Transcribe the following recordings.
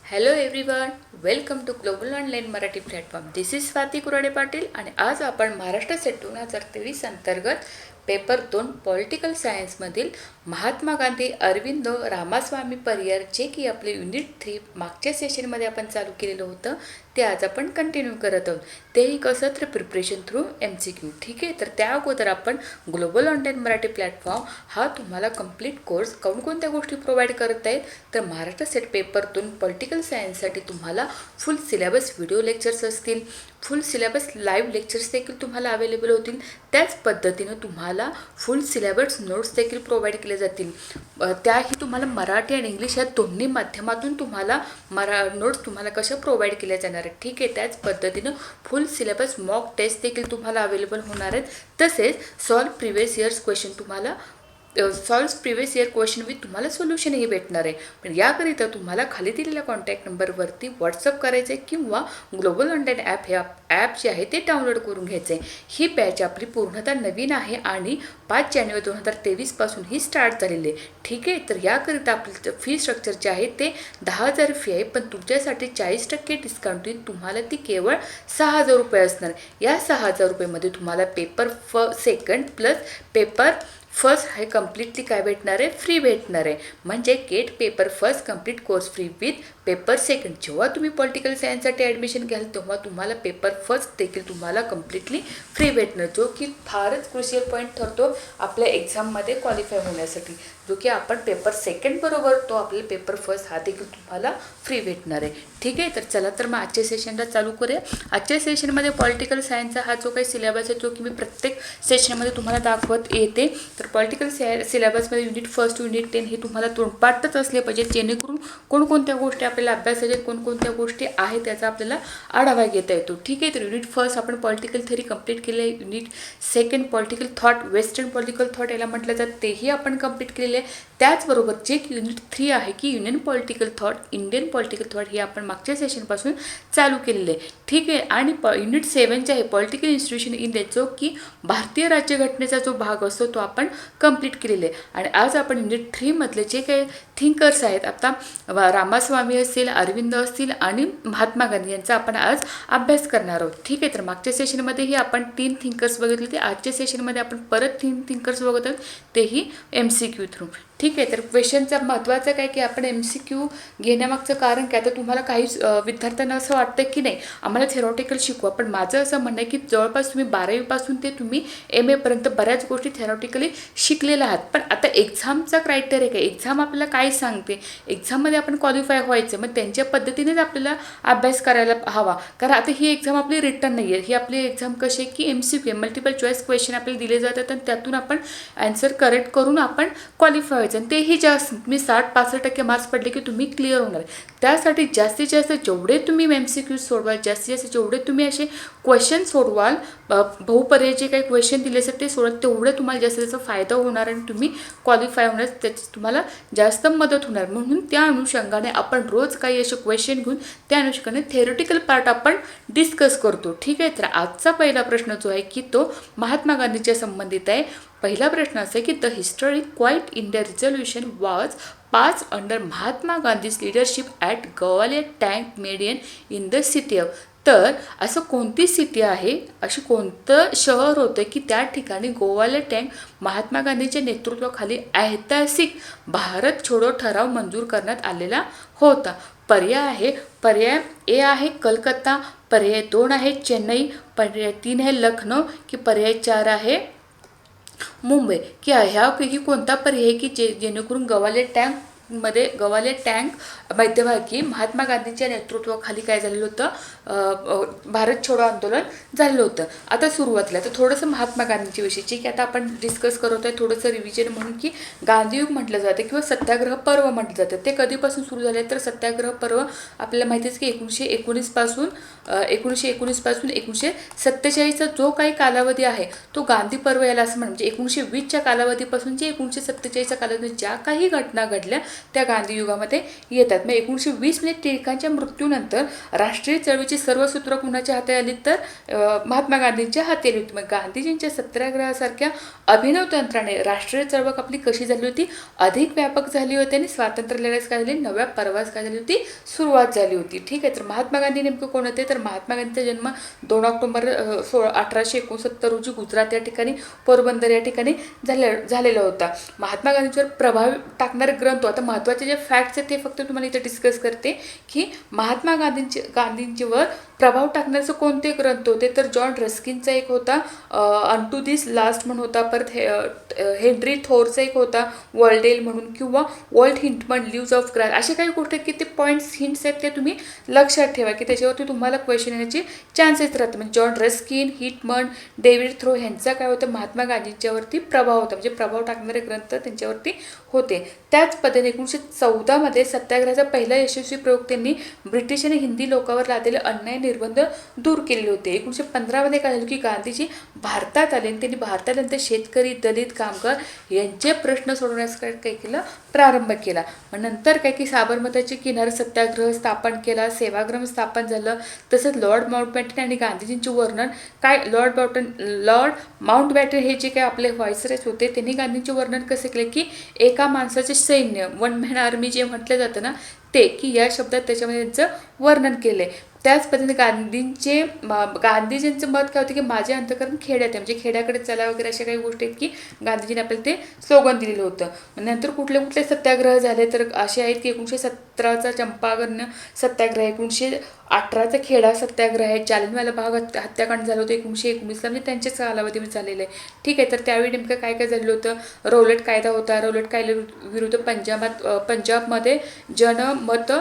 Hello everyone, welcome to global online Marathi platform. This is Swati Kurade Patil आणि आज आपण महाराष्ट्र सेट 2023 अंतर्गत पेपर 2 पॉलिटिकल सायन्समधील महात्मा गांधी अरविंदो रामास्वामी परियर जे की आपले युनिट 3 मागच्या सेशनमध्ये आपण चालू केलेलं होतं ते आज आपण कंटिन्यू करत आहोत. तेही कसं तर प्रिपरेशन थ्रू MCQ. ठीक आहे, तर त्या अगोदर आपण ग्लोबल ऑनलाईन मराठी प्लॅटफॉर्म हा तुम्हाला कंप्लीट कोर्स कोणकोणत्या गोष्टी प्रोव्हाइड करत आहेत. तर महाराष्ट्र सेट पेपर 2 पॉलिटिकल सायन्ससाठी तुम्हाला फुल सिलेबस व्हिडिओ लेक्चर्स असतील, फुल सिलेबस लाईव्ह लेक्चर्स देखील तुम्हाला अवेलेबल होतील. त्याच पद्धतीनं तुम्हाला फुल सिलेबस नोट्स देखील प्रोव्हाइड केले जातील. त्याही तुम्हाला मराठी आणि इंग्लिश या दोन्ही माध्यमातून तुम्हाला नोट्स तुम्हाला कशा प्रोव्हाइड केल्या जाणार आहेत. ठीक आहे, त्याच पद्धतीनं फुल सिलेबस मॉक टेस्ट देखील तुम्हाला अवेलेबल होणार आहेत. तसेच सॉल्व प्रिव्हियस इयर्स क्वेश्चन तुम्हाला प्रिव्हियस इयर क्वेश्चन विथ तुम्हाला सोल्युशनही भेटणार आहे. पण याकरिता तुम्हाला खाली दिलेल्या कॉन्टॅक्ट नंबरवरती व्हॉट्सअप करायचं आहे किंवा ग्लोबल ऑनलाईन ॲप हे ॲप जे आहे ते डाउनलोड करून घ्यायचं आहे. ही बॅच आपली पूर्णतः नवीन आहे आणि 5 जानेवारी 2023 पासून ही स्टार्ट झालेली आहे. ठीक आहे, तर याकरिता आपलं फी स्ट्रक्चर जे आहे ते 10,000 फी आहे, पण तुमच्यासाठी 40% डिस्काउंट येईल. तुम्हाला ती केवळ 6,000 रुपये असणार. या 6,000 रुपयेमध्ये तुम्हाला paper second plus paper first हे कम्प्लिटली काय भेटणार आहे, फ्री भेटणार आहे. म्हणजे get paper first complete course free with paper second. जेव्हा तुम्ही पॉलिटिकल सायन्ससाठी ॲडमिशन घ्याल तेव्हा तुम्हाला पेपर फर्स्ट देखील तुम्हाला कम्प्लिटली फ्री भेटणार, जो की फारच क्रुशियल पॉईंट ठरतो आपल्या एक्झाममध्ये क्वालिफाय होण्यासाठी. जो की आपण पेपर सेकंड बरोबर तो आपल्याला पेपर फर्स्ट हा देखील तुम्हाला फ्री भेटणार आहे. ठीक आहे, तर चला तर मग आजच्या सेशनला चालू करूया. आजच्या सेशनमध्ये पॉलिटिकल सायन्सचा हा जो काही सिलेबस आहे जो की मी प्रत्येक सेशनमध्ये तुम्हाला दाखवत येते. तर पॉलिटिकल सिलेबसमध्ये युनिट फर्स्ट युनिट 10 हे तुम्हाला तोंडपाठच असले पाहिजे, जेणेकरून कोणकोणत्या गोष्टी आपल्याला अभ्यासाच्या कोणकोणत्या गोष्टी आहेत त्याचा आपल्याला आढावा घेता येतो. ठीक आहे, तर युनिट फर्स्ट आपण पॉलिटिकल थेरी कंप्लीट केले आहे. Unit second political thought, western political thought याला म्हटलं जातं, तेही आपण कंप्लीट केलेले आहे. त्याचबरोबर जे युनिट 3 आहे की union political thought, Indian political thought हे आपण मागच्या सेशनपासून चालू केलेले आहे. ठीक आहे, आणि युनिट 7 जे आहे पॉलिटिकल इन्स्टिट्यूशन इन इंडिया, जो की भारतीय राज्यघटनेचा जो भाग असतो तो आपण कंप्लीट केलेले आहे. आणि आज आपण युनिट 3 मधले जे काही थिंकर्स आहेत, आता रामास्वामी असतील, अरविंद असतील आणि महात्मा गांधी यांचा आपण आज अभ्यास करणार आहोत. ठीक आहे, तर मागच्या सेशनमध्येही आपण 3 थिंकर्स बघितले होते. आजच्या सेशनमध्ये आपण परत 3 थिंकर्स बघत आहोत, तेही MCQ थ्रू. ठीक आहे, तर क्वेश्चनचा महत्त्वाचं काय की आपण MCQ घेण्यामागचं कारण काय, तर तुम्हाला काही विद्यार्थ्यांना असं वाटतं की नाही आम्हाला थेरॉटिकल शिकवा, पण माझं असं म्हणणं आहे की जवळपास तुम्ही 12वीपासून ते तुम्ही MA पर्यंत बऱ्याच गोष्टी थेरॉटिकली शिकलेल्या आहात. पण आता एक्झामचा क्रायटेरिया काय, एक्झाम आपल्याला काय सांगते, एक्झाममध्ये आपण क्वालिफाय व्हायचं, मग त्यांच्या पद्धतीनेच आपल्याला अभ्यास करायला हवा. कारण आता ही एक्झाम आपली रिटर्न नाही आहे, ही आपली एक्झाम कशी आहे की MCQ मल्टिपल चॉईस क्वेश्चन आपल्याला दिले जातात आणि त्यातून आपण आन्सर करेक्ट करून आपण क्वालिफाय व्हायचं. आणि तेही जास्त तुम्ही 60-65% मार्क्स पडले की तुम्ही क्लिअर होणार. त्यासाठी जास्तीत जास्त जेवढे तुम्ही MCQ सोडवाल, जास्तीत जास्त जेवढे तुम्ही असे क्वेश्चन सोडवाल, बहुपर्याय जे काही क्वेश्चन दिले असतात ते सोडत, तेवढे तुम्हाला जास्तीत जास्त फायदा होणार आणि तुम्ही क्वालिफाय होण्यास त्याची तुम्हाला जास्त मदत होणार. म्हणून त्या अनुषंगाने आपण रोज काही असे क्वेश्चन घेऊन त्या अनुषंगाने थेरॉटिकल पार्ट आपण डिस्कस करतो. ठीक आहे, तर आजचा पहिला प्रश्न जो आहे की तो महात्मा गांधीच्या संबंधित आहे. पहिला प्रश्न असा आहे की the historic quit India resolution was pass under Mahatma Gandhi's leadership at Gowalia tank maidan in the city of. तर असं कोणती सिटी आहे, अशी कोणतं शहर होतं की त्या ठिकाणी गोवालियर टँक महात्मा गांधींच्या नेतृत्वाखाली ऐतिहासिक भारत छोडो ठराव मंजूर करण्यात आलेला होता. पर्याय A आहे कलकत्ता, पर्याय 2 आहे चेन्नई, पर्याय 3 आहे लखनौ, की पर्याय 4 आहे मुंबई. की ह्यापैकी कोणता पर्याय की जेणेकरून गवालियर टँक मध्यभागी महात्मा गांधींच्या नेतृत्वाखाली काय झालेलं होतं, भारत छोडो आंदोलन झालेलं होतं. आता सुरुवातीला तर थोडंसं महात्मा गांधींच्या विषयी की आता आपण डिस्कस करत आहे, थोडंसं रिव्हिजन म्हणून की गांधीयुग म्हटलं जातं किंवा सत्याग्रह पर्व म्हटलं जातं. ते कधीपासून सुरू झाले, तर सत्याग्रह पर्व आपल्याला माहितीच की 1919 पासून 1947चा जो काही कालावधी आहे तो गांधी पर्व याला असं म्हणजे 1920च्या कालावधीपासून जे 1947च्या कालावधी ज्या काही घटना घडल्या त्या गांधी युगामध्ये येतात. मग 1920 मध्ये टिळकांच्या मृत्यूनंतर राष्ट्रीय चळवळीची सर्व सूत्र कुणाच्या हाती आली तर महात्मा गांधींच्या हाती आली होती. मग गांधीजींच्या सत्याग्रहासारख्या अभिनव तंत्राने राष्ट्रीय चळवळ आपली कशी झाली होती, अधिक व्यापक झाली होती आणि स्वातंत्र्य लढ्यास काय झाली, नव्या पर्वास काय झाली होती, सुरुवात झाली होती. ठीक आहे. तर महात्मा गांधी नेमकं कोण होते, तर महात्मा गांधीचा जन्म 2 ऑक्टोबर 1869 रोजी गुजरात या ठिकाणी, पोरबंदर या ठिकाणी झालेला होता. महात्मा गांधींवर प्रभाव टाकणारे ग्रंथ, आता महत्त्वाचे जे फॅक्ट्स आहेत ते फक्त तुम्हाला इथे डिस्कस करते की महात्मा गांधींजीवर प्रभाव टाकण्याचे कोणते ग्रंथ होते, तर जॉन रस्किनचा एक होता अनटू दिस लास्ट म्हणून होता, परत हेनरी थोरचा एक होता वर्ल्डेल म्हणून, किंवा वॉल्ट हिंटमन लिव्ज ऑफ ग्रास, असे काही गोष्टी की ते पॉईंट्स हिंट्स आहेत ते तुम्ही लक्षात ठेवा की त्याच्यावरती तुम्हाला क्वेश्चन येण्याचे चान्सेस राहतात. म्हणजे जॉन रस्किन, हिटमन, डेव्हिड थ्रो ह्यांचा काय होतं, महात्मा गांधींच्यावरती प्रभाव होता, म्हणजे प्रभाव टाकणारे ग्रंथ त्यांच्यावरती होते. त्याच पद्धतीने 1914 मध्ये सत्याग्रहाचा पहिला यशस्वी प्रयोग त्यांनी ब्रिटिश आणि हिंदी लोकांवर लादलेले अन्याय निर्बंध दूर केलेले होते. 1915 मध्ये काय झालं की गांधीजी भारतात आले आणि त्यांनी भारतानंतर शेतकरी, दलित, कामगार यांचे प्रश्न सोडवण्यास काय केलं, प्रारंभ केला. मग नंतर काय की साबरमतीचे किनारे सत्याग्रह स्थापन केला, सेवाग्राम स्थापन झालं. तसंच लॉर्ड माउंटबॅटन आणि गांधीजींचे वर्णन काय, लॉर्ड माउंटबॅटन हे जे काय आपले व्हाईसरॉय होते त्यांनी गांधींचे वर्णन कसे केले की एका माणसाचे सैन्य, वन मॅन आर्मी जे म्हटलं जातं ना ते, की या शब्दात त्याच्यामध्ये त्यांचं वर्णन केले. त्याच पद्धतीने गांधीजींचं मत काय होतं की माझे अंतःकरण खेड्यात आहे, म्हणजे खेड्याकडे चला वगैरे अशा काही गोष्टी आहेत की गांधीजींनी आपल्याला ते स्लोगन दिलेलं होतं. नंतर कुठले कुठले सत्याग्रह झाले तर असे आहेत की 1917चा चंपारण सत्याग्रह, 1918चा खेडा सत्याग्रह आहे, जालियनवाला बाग हत्याकांड झालं होतं 1919ला, म्हणजे त्यांच्याच कालावधीमध्ये झालेलं आहे. ठीक आहे. तर त्यावेळी नेमकं काय काय झालेलं होतं, रौलट कायदा होता, रौलट कायद्याविरुद्ध पंजाबमध्ये जनमत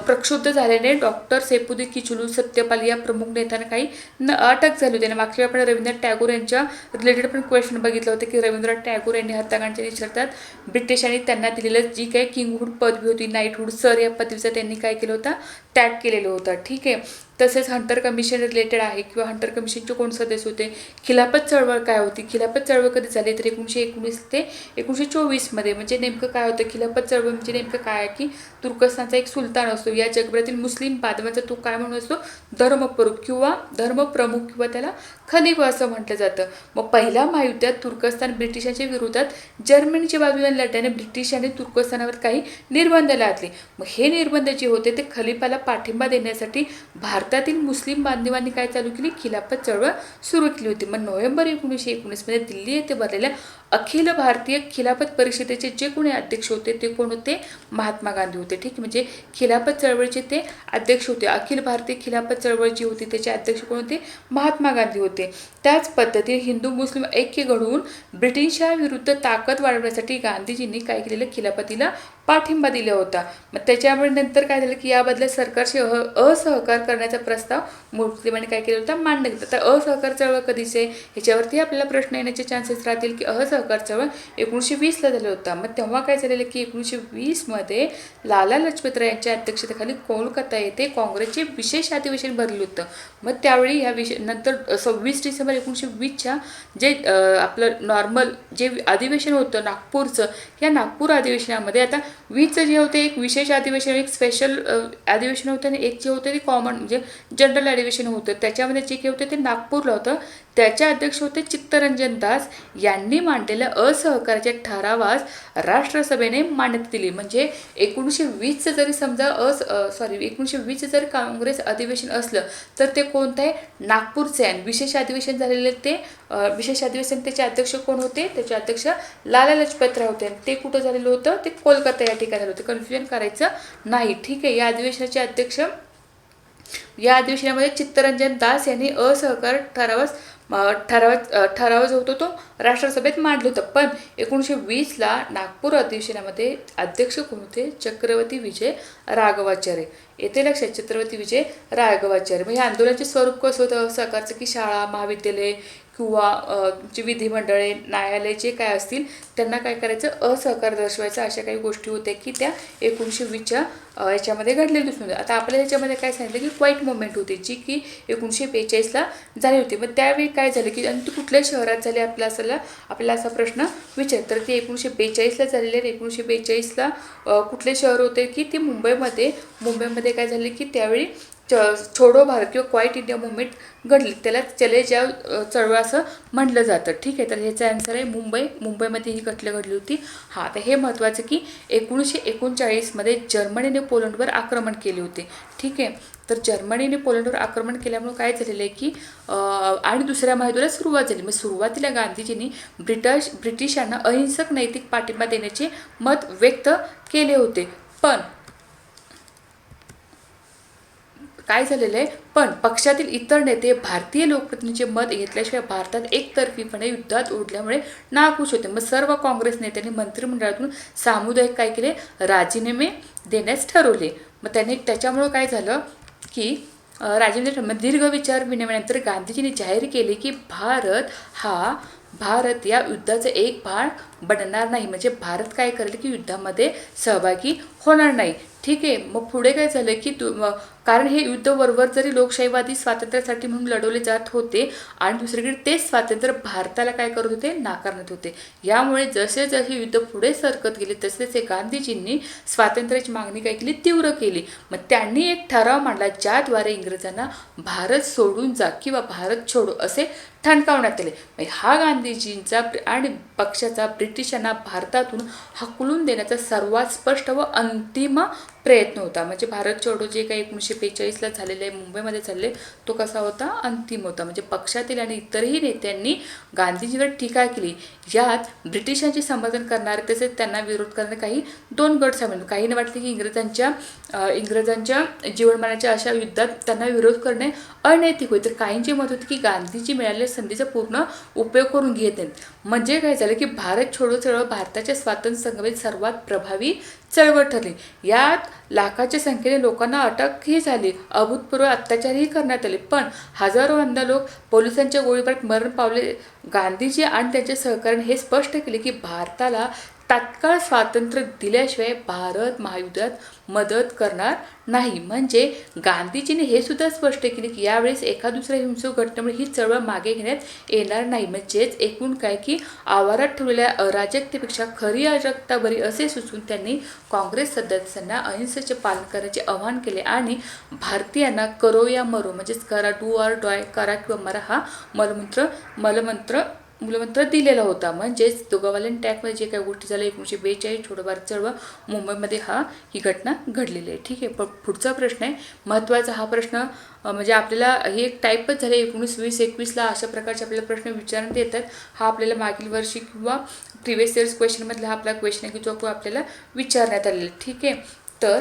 प्रक्षुब्ध झाल्याने डॉक्टर सैफुद्दीन किचलू, सत्यपाल या प्रमुख नेत्यांना काही अटक झाली होती. आणि मागच्या आपण रवींद्रनाथ टागोर यांच्या रिलेटेड पण क्वेश्चन बघितलं होतं की रवींद्रनाथ टागोर यांनी हत्याकांडच्या निषेधार्थ ब्रिटिशांनी त्यांना दिलेलं जी काही किंगहुड पदवी होती, नाईटहुड सर या पदवीचा त्यांनी काय केलं होतं, त्याग केलेलं होतं. ठीक आहे. तसेच हंटर कमिशन रिलेटेड आहे किंवा हंटर कमिशनचे कोण सदस्य होते, खिलाफत चळवळ काय होती, खिलाफत चळवळ कधी झाली तर 1919 ते 1924 मध्ये. म्हणजे नेमकं काय होतं खिलाफत चळवळ, म्हणजे नेमकं काय आहे की तुर्कस्तानचा एक सुलतान असतो, या जगभरातील मुस्लिम बांधवांचा तो काय म्हणून असतो, धर्मप्रमुख किंवा त्याला खलीफा असं म्हटलं जातं. मग पहिल्या महायुद्धात तुर्कस्तान ब्रिटिशांच्या विरोधात जर्मनीच्या बाजूने लढल्याने ब्रिटिशांनी तुर्कस्तानावर काही निर्बंध लादले. मग हे निर्बंध जे होते ते खलिफाला पाठिंबा देण्यासाठी भारतातील मुस्लिम बांधवांनी काय चालू केली, खिलाफत चळवळ सुरू केली होती. मग नोव्हेंबर 1919 मध्ये दिल्ली येथे भरलेल्या अखिल भारतीय खिलाफत परिषदेचे जे कोणी अध्यक्ष होते ते कोण होते, महात्मा गांधी होते. ठीक. म्हणजे खिलाफत चळवळीचे ते अध्यक्ष होते. अखिल भारतीय खिलाफत चळवळ जी होती त्याचे अध्यक्ष कोण होते, महात्मा गांधी होते. त्याच पद्धतीने हिंदू मुस्लिम ऐक्य घडवून ब्रिटिशांविरुद्ध ताकद वाढवण्यासाठी गांधीजींनी काय केलेलं, खिलाफतीला पाठिंबा दिला होता. मग त्याच्यामुळे नंतर काय झालं की याबद्दल सरकारशी असहकार करण्याचा प्रस्ताव मुस्लिमांनी काय केला होता, मांडला गेला. तर असहकार चळवळ कधीचे ह्याच्यावरती आपल्याला प्रश्न येण्याचे चान्सेस राहतील की असहकार चळवळ 1920ला झालं होता. मग तेव्हा काय झालेलं की 1920 मध्ये लाला लजपत राय यांच्या अध्यक्षतेखाली कोलकाता येथे काँग्रेसचे विशेष अधिवेशन भरलं होतं. मग त्यावेळी ह्या नंतर 26 डिसेंबर 1920च्या जे आपलं नॉर्मल जे अधिवेशन होतं नागपूरचं, या नागपूर अधिवेशनामध्ये आता 20चं जे होते एक विशेष अधिवेशन, एक स्पेशल अधिवेशन होतं आणि एक जे होतं ते कॉमन म्हणजे जनरल अधिवेशन होतं. त्याच्यामध्ये जे काही होतं ते नागपूरला होतं. त्याचे अध्यक्ष होते चित्तरंजन दास. यांनी मांडलेल्या असहकार्याच्या ठरावास राष्ट्रसभेने मान्यता दिली. म्हणजे 1920चं जरी समजा 1920चं जर काँग्रेस अधिवेशन असलं तर ते कोणतं आहे, नागपूरचे आहे. विशेष अधिवेशन झालेले ते विशेष अधिवेशन त्याचे अध्यक्ष कोण होते, त्याचे अध्यक्ष लाला लजपत राय होते. ते कुठं झालेलं होतं, ते कोलकाता या ठिकाणी झालं होतं. कन्फ्युजन करायचं नाही. ठीक आहे. या अधिवेशनाचे अध्यक्ष, या अधिवेशनामध्ये चित्तरंजन दास यांनी असहकार ठराव जो होतो तो राष्ट्रसभेत मांडलं होतं. पण 1920ला नागपूर अधिवेशनामध्ये अध्यक्ष कोण होते, छत्रपती विजय राघवाचार्य. येथे लक्षात, छत्रपती विजय राघवाचार्य. म्हणजे आंदोलनाचे स्वरूप कसं होतं सहकारचं की शाळा, महाविद्यालय किंवा तुमची विधिमंडळे, न्यायालय जे काय असतील त्यांना काय करायचं, असहकार दर्शवायचं. अशा काही गोष्टी होत्या की त्या 1920च्या याच्यामध्ये घडलेली दिसून येतात. आता आपल्या ह्याच्यामध्ये काय सांगितलं की क्वाईट मुवमेंट होती, जी की 1942ला झाली होती. मग त्यावेळी काय झालं की आणि ती कुठल्या शहरात झाली आपल्याला असा प्रश्न विचार. तर ती 1942ला झालेली आहे. 1942ला कुठले शहर होते की ते मुंबईमध्ये काय झाले की त्यावेळी छोडो भारत किंवा क्वाईट इंडिया मुवमेंट घडली. त्याला चले जाव चळवळ असं म्हटलं जातं. ठीक आहे, तर ह्याचा आन्सर आहे मुंबईमध्ये ही घडली होती. हां, तर हे महत्त्वाचं की 1939मध्ये जर्मनीने पोलंडवर आक्रमण केले होते. ठीक आहे, तर जर्मनीने पोलंडवर आक्रमण केल्यामुळे काय झालेलं आहे की आणि दुसऱ्या महायुद्धाला सुरुवात झाली. मग सुरुवातीला गांधीजींनी ब्रिटिशांना अहिंसक नैतिक पाठिंबा देण्याचे मत व्यक्त केले होते. पण काय झालेलं आहे, पण पक्षातील इतर नेते भारतीय लोकप्रतिनिधींचे मत घेतल्याशिवाय भारतात एकतर्फीपणे युद्धात ओढल्यामुळे नाखुश होते. मग सर्व काँग्रेस नेत्यांनी मंत्रिमंडळातून सामुदायिक काय केले, राजीनामे देण्यास ठरवले. मग त्याच्यामुळं काय झालं की राजीनामे दीर्घ विचार विनिमयानंतर गांधीजींनी जाहीर केले की भारत या युद्धाचा एक भाग बनणार नाही. म्हणजे भारत काय करेल की युद्धामध्ये सहभागी होणार नाही. ठीक आहे, मग पुढे काय झालं की कारण हे युद्ध बरोबर जरी लोकशाहीवादी स्वातंत्र्यासाठी म्हणून लढवले जात होते आणि दुसरीकडे तेच स्वातंत्र्य भारताला काय करत होते, नाकारत होते. यामुळे जसे जसे युद्ध पुढे सरकत गेले तसे तसे गांधीजींनी स्वातंत्र्याची मागणी काय केली, तीव्र केली. मग त्यांनी एक ठराव मांडला ज्याद्वारे इंग्रजांना भारत सोडून जा किंवा भारत छोडो असे ठणकावण्यात आले. हा गांधीजींचा आणि पक्षाचा ब्रिटिशांना भारतातून हाकलून देण्याचा सर्वात स्पष्ट व अंतिम प्रयत्न होता. म्हणजे भारत छोडो जे काही 1942ला झालेलं आहे, मुंबईमध्ये झालेले, तो कसा होता, अंतिम होता. म्हणजे पक्षातील आणि इतरही नेत्यांनी गांधीजीवर टीका केली. यात ब्रिटिशांचे समर्थन करणारे तसेच त्यांना विरोध करणारे काही दोन गट सामील. काहींना वाटले की इंग्रजांच्या जीवनमानाच्या अशा युद्धात त्यांना विरोध करणे अनैतिक होते. तर काहींचे मत होते की गांधीजी मिळालेल्या संधीचा पूर्ण उपयोग करून घेत नाहीत. म्हणजे काय झालं की भारत छोडो चळवळ भारताच्या स्वातंत्र्य संग्रामात सर्वात प्रभावी चळवळ ठरली. यात लाखाच्या संख्येने लोकांना अटकही झाली, अभूतपूर्व अत्याचारही करण्यात आले. पण हजारो अंध लोक पोलिसांच्या गोळीबारात मरण पावले. गांधीजी आणि त्यांच्या सहकार्याने हे स्पष्ट केले की भारताला तात्काळ स्वातंत्र्य दिल्याशिवाय भारत महायुद्धात मदत करणार नाही. म्हणजे गांधीजीने हे सुद्धा स्पष्ट केले की यावेळेस एका दुसऱ्या हिंसक घटनेमुळे ही चळवळ मागे घेण्यात येणार नाही. म्हणजेच एकूण काय की आवारात ठेवलेल्या अराजकतेपेक्षा खरी अराजकता बरी असे सुचवून त्यांनी काँग्रेस सदस्यांना अहिंसेचे पालन करण्याचे आवाहन केले आणि भारतीयांना करो या मरो म्हणजेच करा, डू ऑर डाय, करा किंवा मरा हा मूलमंत्र दिलेला होता. म्हणजेच दोघावाल्यांनी टॅगमध्ये जे काही गोष्टी झाल्या 1942 छोडो भारत चळवळ मुंबईमध्ये ही घटना घडलेली आहे. ठीक आहे, पण पुढचा प्रश्न आहे महत्त्वाचा. हा प्रश्न म्हणजे आपल्याला हे एक टाईपच झाले 19, 20, 21ला अशा प्रकारचे आपल्याला प्रश्न विचारण्यात येतात. हा आपल्याला मागील वर्षी किंवा प्रिव्हियस इयर्स क्वेश्चनमधला हा आपला क्वेश्चन आहे की जो आपल्याला विचारण्यात आलेला. ठीक आहे, तर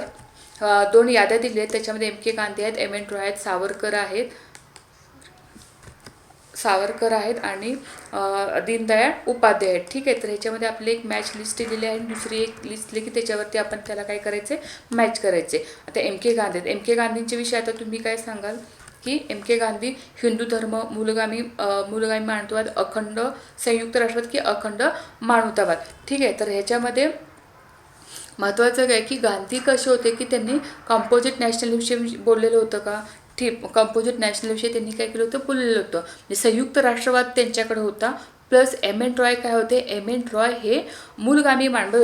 2 याद्या दिल्या आहेत. त्याच्यामध्ये MK गांधी आहेत, MN रॉय आहेत, सावरकर आहेत आणि दीनदयाळ उपाध्याय आहेत. ठीक आहे, तर ह्याच्यामध्ये आपली एक मॅच लिस्ट दिलेली आहे आणि दुसरी एक लिस्ट दिली की त्याच्यावरती आपण त्याला काय करायचे, मॅच करायचे. आता MK गांधी आहेत. MK गांधींच्या विषयी आता तुम्ही काय सांगाल की MK गांधी हिंदू धर्म, मूलगामी मानवतावाद, अखंड संयुक्त राष्ट्रवाद की अखंड मानवतावाद. ठीक आहे, तर ह्याच्यामध्ये महत्त्वाचं काय की गांधी कसे होते की त्यांनी कंपोजिट नॅशनलिझमविषयी बोललेलं होतं का, ठीक, कंपोजिट नॅशनलविषयी त्यांनी काय केलं होतं, बोललेलं होतं. म्हणजे संयुक्त राष्ट्रवाद त्यांच्याकडे होता. प्लस MN रॉय काय होते, MN रॉय हे मूलगामी मानव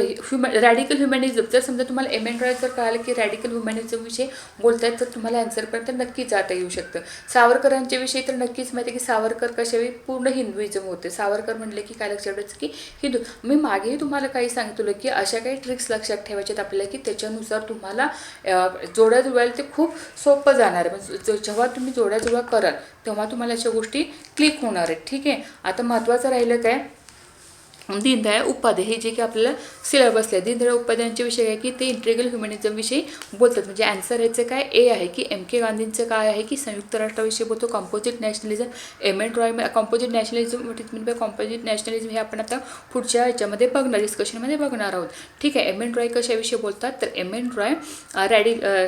रॅडिकल ह्युमॅनिझम. जर समजा तुम्हाला MN रॉय जर कळालं की रॅडिकल ह्युमॅनिझम विषयी बोलतायत तर तुम्हाला आन्सरपर्यंत नक्कीच जाता येऊ शकतं. सावरकरांच्या विषयी तर नक्कीच माहिती आहे की सावरकर कशावेळी पूर्ण हिंदुइझम होते. सावरकर म्हणले की काय लक्षात ठेवायचं की हिंदू. मी मागेही तुम्हाला काही सांगितलं की अशा काही ट्रिक्स लक्षात ठेवायच्यात आपल्याला की त्याच्यानुसार तुम्हाला जोड्या जुळवायला ते खूप सोपं जाणार आहे. म्हणजे जेव्हा तुम्ही जोड्या जुळवा कराल तेव्हा तुम्हाला अशा गोष्टी क्लिक होणार आहेत. ठीक आहे, आता महत्त्वाचं राहिलं काय, दीनदयाळ उपाध्याय हे जे की आपल्याला सिलेबसला आहे. दीनदयाळ उपाध्यायांचे विषय आहे की ते इंटिग्रल ह्युमॅनिझम विषयी बोलतात. म्हणजे आन्सर ह्याचं काय ए आहे की एम के गांधींचं काय आहे की संयुक्त राष्ट्राविषयी बोलतो. Composite nationalism M N Roy. Composite nationalism by composite nationalism हे आपण आता पुढच्या ह्याच्यामध्ये बघणार, डिस्कशनमध्ये बघणार आहोत. ठीक आहे. एम एन रॉय कशाविषयी बोलतात तर एम एन रॉय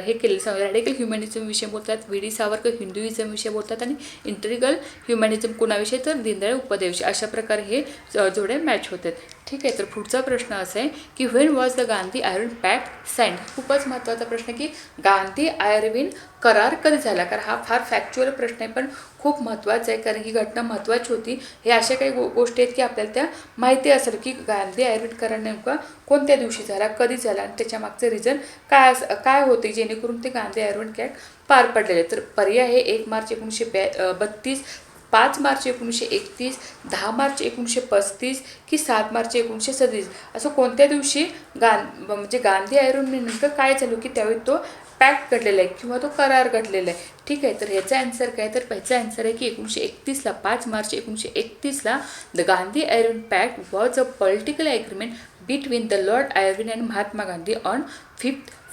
हे केले रॅडिकल ह्युमॅनिझम विषयी बोलतात. व्ही डी सावरकर हिंदुइझम विषयी बोलतात आणि इंटिग्रल ह्युमॅनिझम कोणाविषयी तर दीनदयाळ उपाध्यायाविषयी. अशा प्रकारे हे जोडे मॅच होतात. ठीक आहे. तर पुढचा प्रश्न असा आहे की when was the Gandhi Irwin pact sign. खूपच महत्त्वाचा प्रश्न की गांधी आयर्विन करार कधी झाला. कारण हा फार फॅक्च्युअल प्रश्न आहे पण खूप महत्त्वाचा आहे, कारण ही घटना महत्त्वाची होती. हे अशा काही गोष्टी आहेत की आपल्याला त्या माहिती असेल की गांधी आयर्विन करार नेमका कोणत्या दिवशी झाला, कधी झाला आणि त्याच्या मागचं रिझन काय होते जेणेकरून ते गांधी आयर्विन पॅक्ट पार पडलेले. तर पर्याय आहे 1 मार्च 1932, 5 मार्च 1931, 10 मार्च 1935 की 7 मार्च 1937. असं कोणत्या दिवशी म्हणजे गांधी आयर्विन नेमकं काय झालं की त्यावेळी तो पॅक्ट घडलेला आहे किंवा तो करार घडलेला आहे. ठीक आहे. तर ह्याचा आन्सर काय तर ह्याचा आन्सर आहे की 1931ला 5 मार्च 1931ला the Gandhi Irwin pact was a political agreement between the Lord Irwin and Mahatma Gandhi on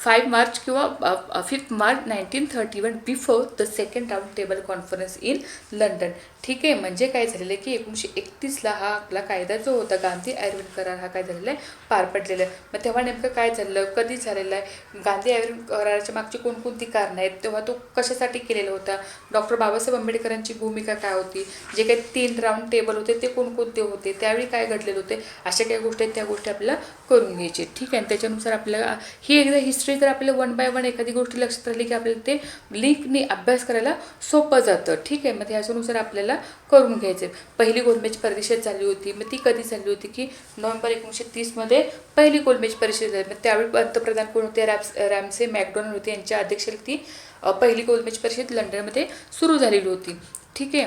5 March किंवा 5 March 1931 before the second round table conference in London. ठीक आहे. म्हणजे काय झालेलं आहे की 1931ला हा आपला कायदा जो होता गांधी आयर्विन करार हा काय झालेला आहे पार पडलेला आहे. मग तेव्हा नेमकं काय झालं, कधी झालेलं आहे, गांधी आयर्विन कराराच्या मागची कोणकोणती कारणं आहेत, तेव्हा तो कशासाठी केलेला होता, डॉक्टर बाबासाहेब आंबेडकरांची भूमिका काय होती, जे काही 3 राऊंड टेबल होते ते कोणकोणते होते, त्यावेळी काय घडलेले होते, अशा काही गोष्टी आहेत त्या गोष्टी आपल्याला करून घ्यायची. ठीक आहे. त्याच्यानुसार आपल्याला ही एकदा हिस्ट्री जर आपल्याला 1 बाय 1 एखादी गोष्ट लक्षात राहिली की आपल्याला ते लिंकनी अभ्यास करायला सोपं जातं. ठीक आहे. मग ह्याच्यानुसार आपल्याला करून घ्यायचे. पहिली गोलमेज परिषद झाली होती. मग ती कधी झाली होती की नोव्हेंबर 1930मध्ये पहिली गोलमेज परिषद झाली. मग त्यावेळी पंतप्रधान कोण होते, रॅमसे मॅकडोनाल्ड होते. यांच्या अध्यक्षतेखाली ती पहिली गोलमेज परिषद लंडनमध्ये सुरू झालेली होती. ठीक आहे.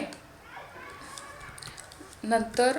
नंतर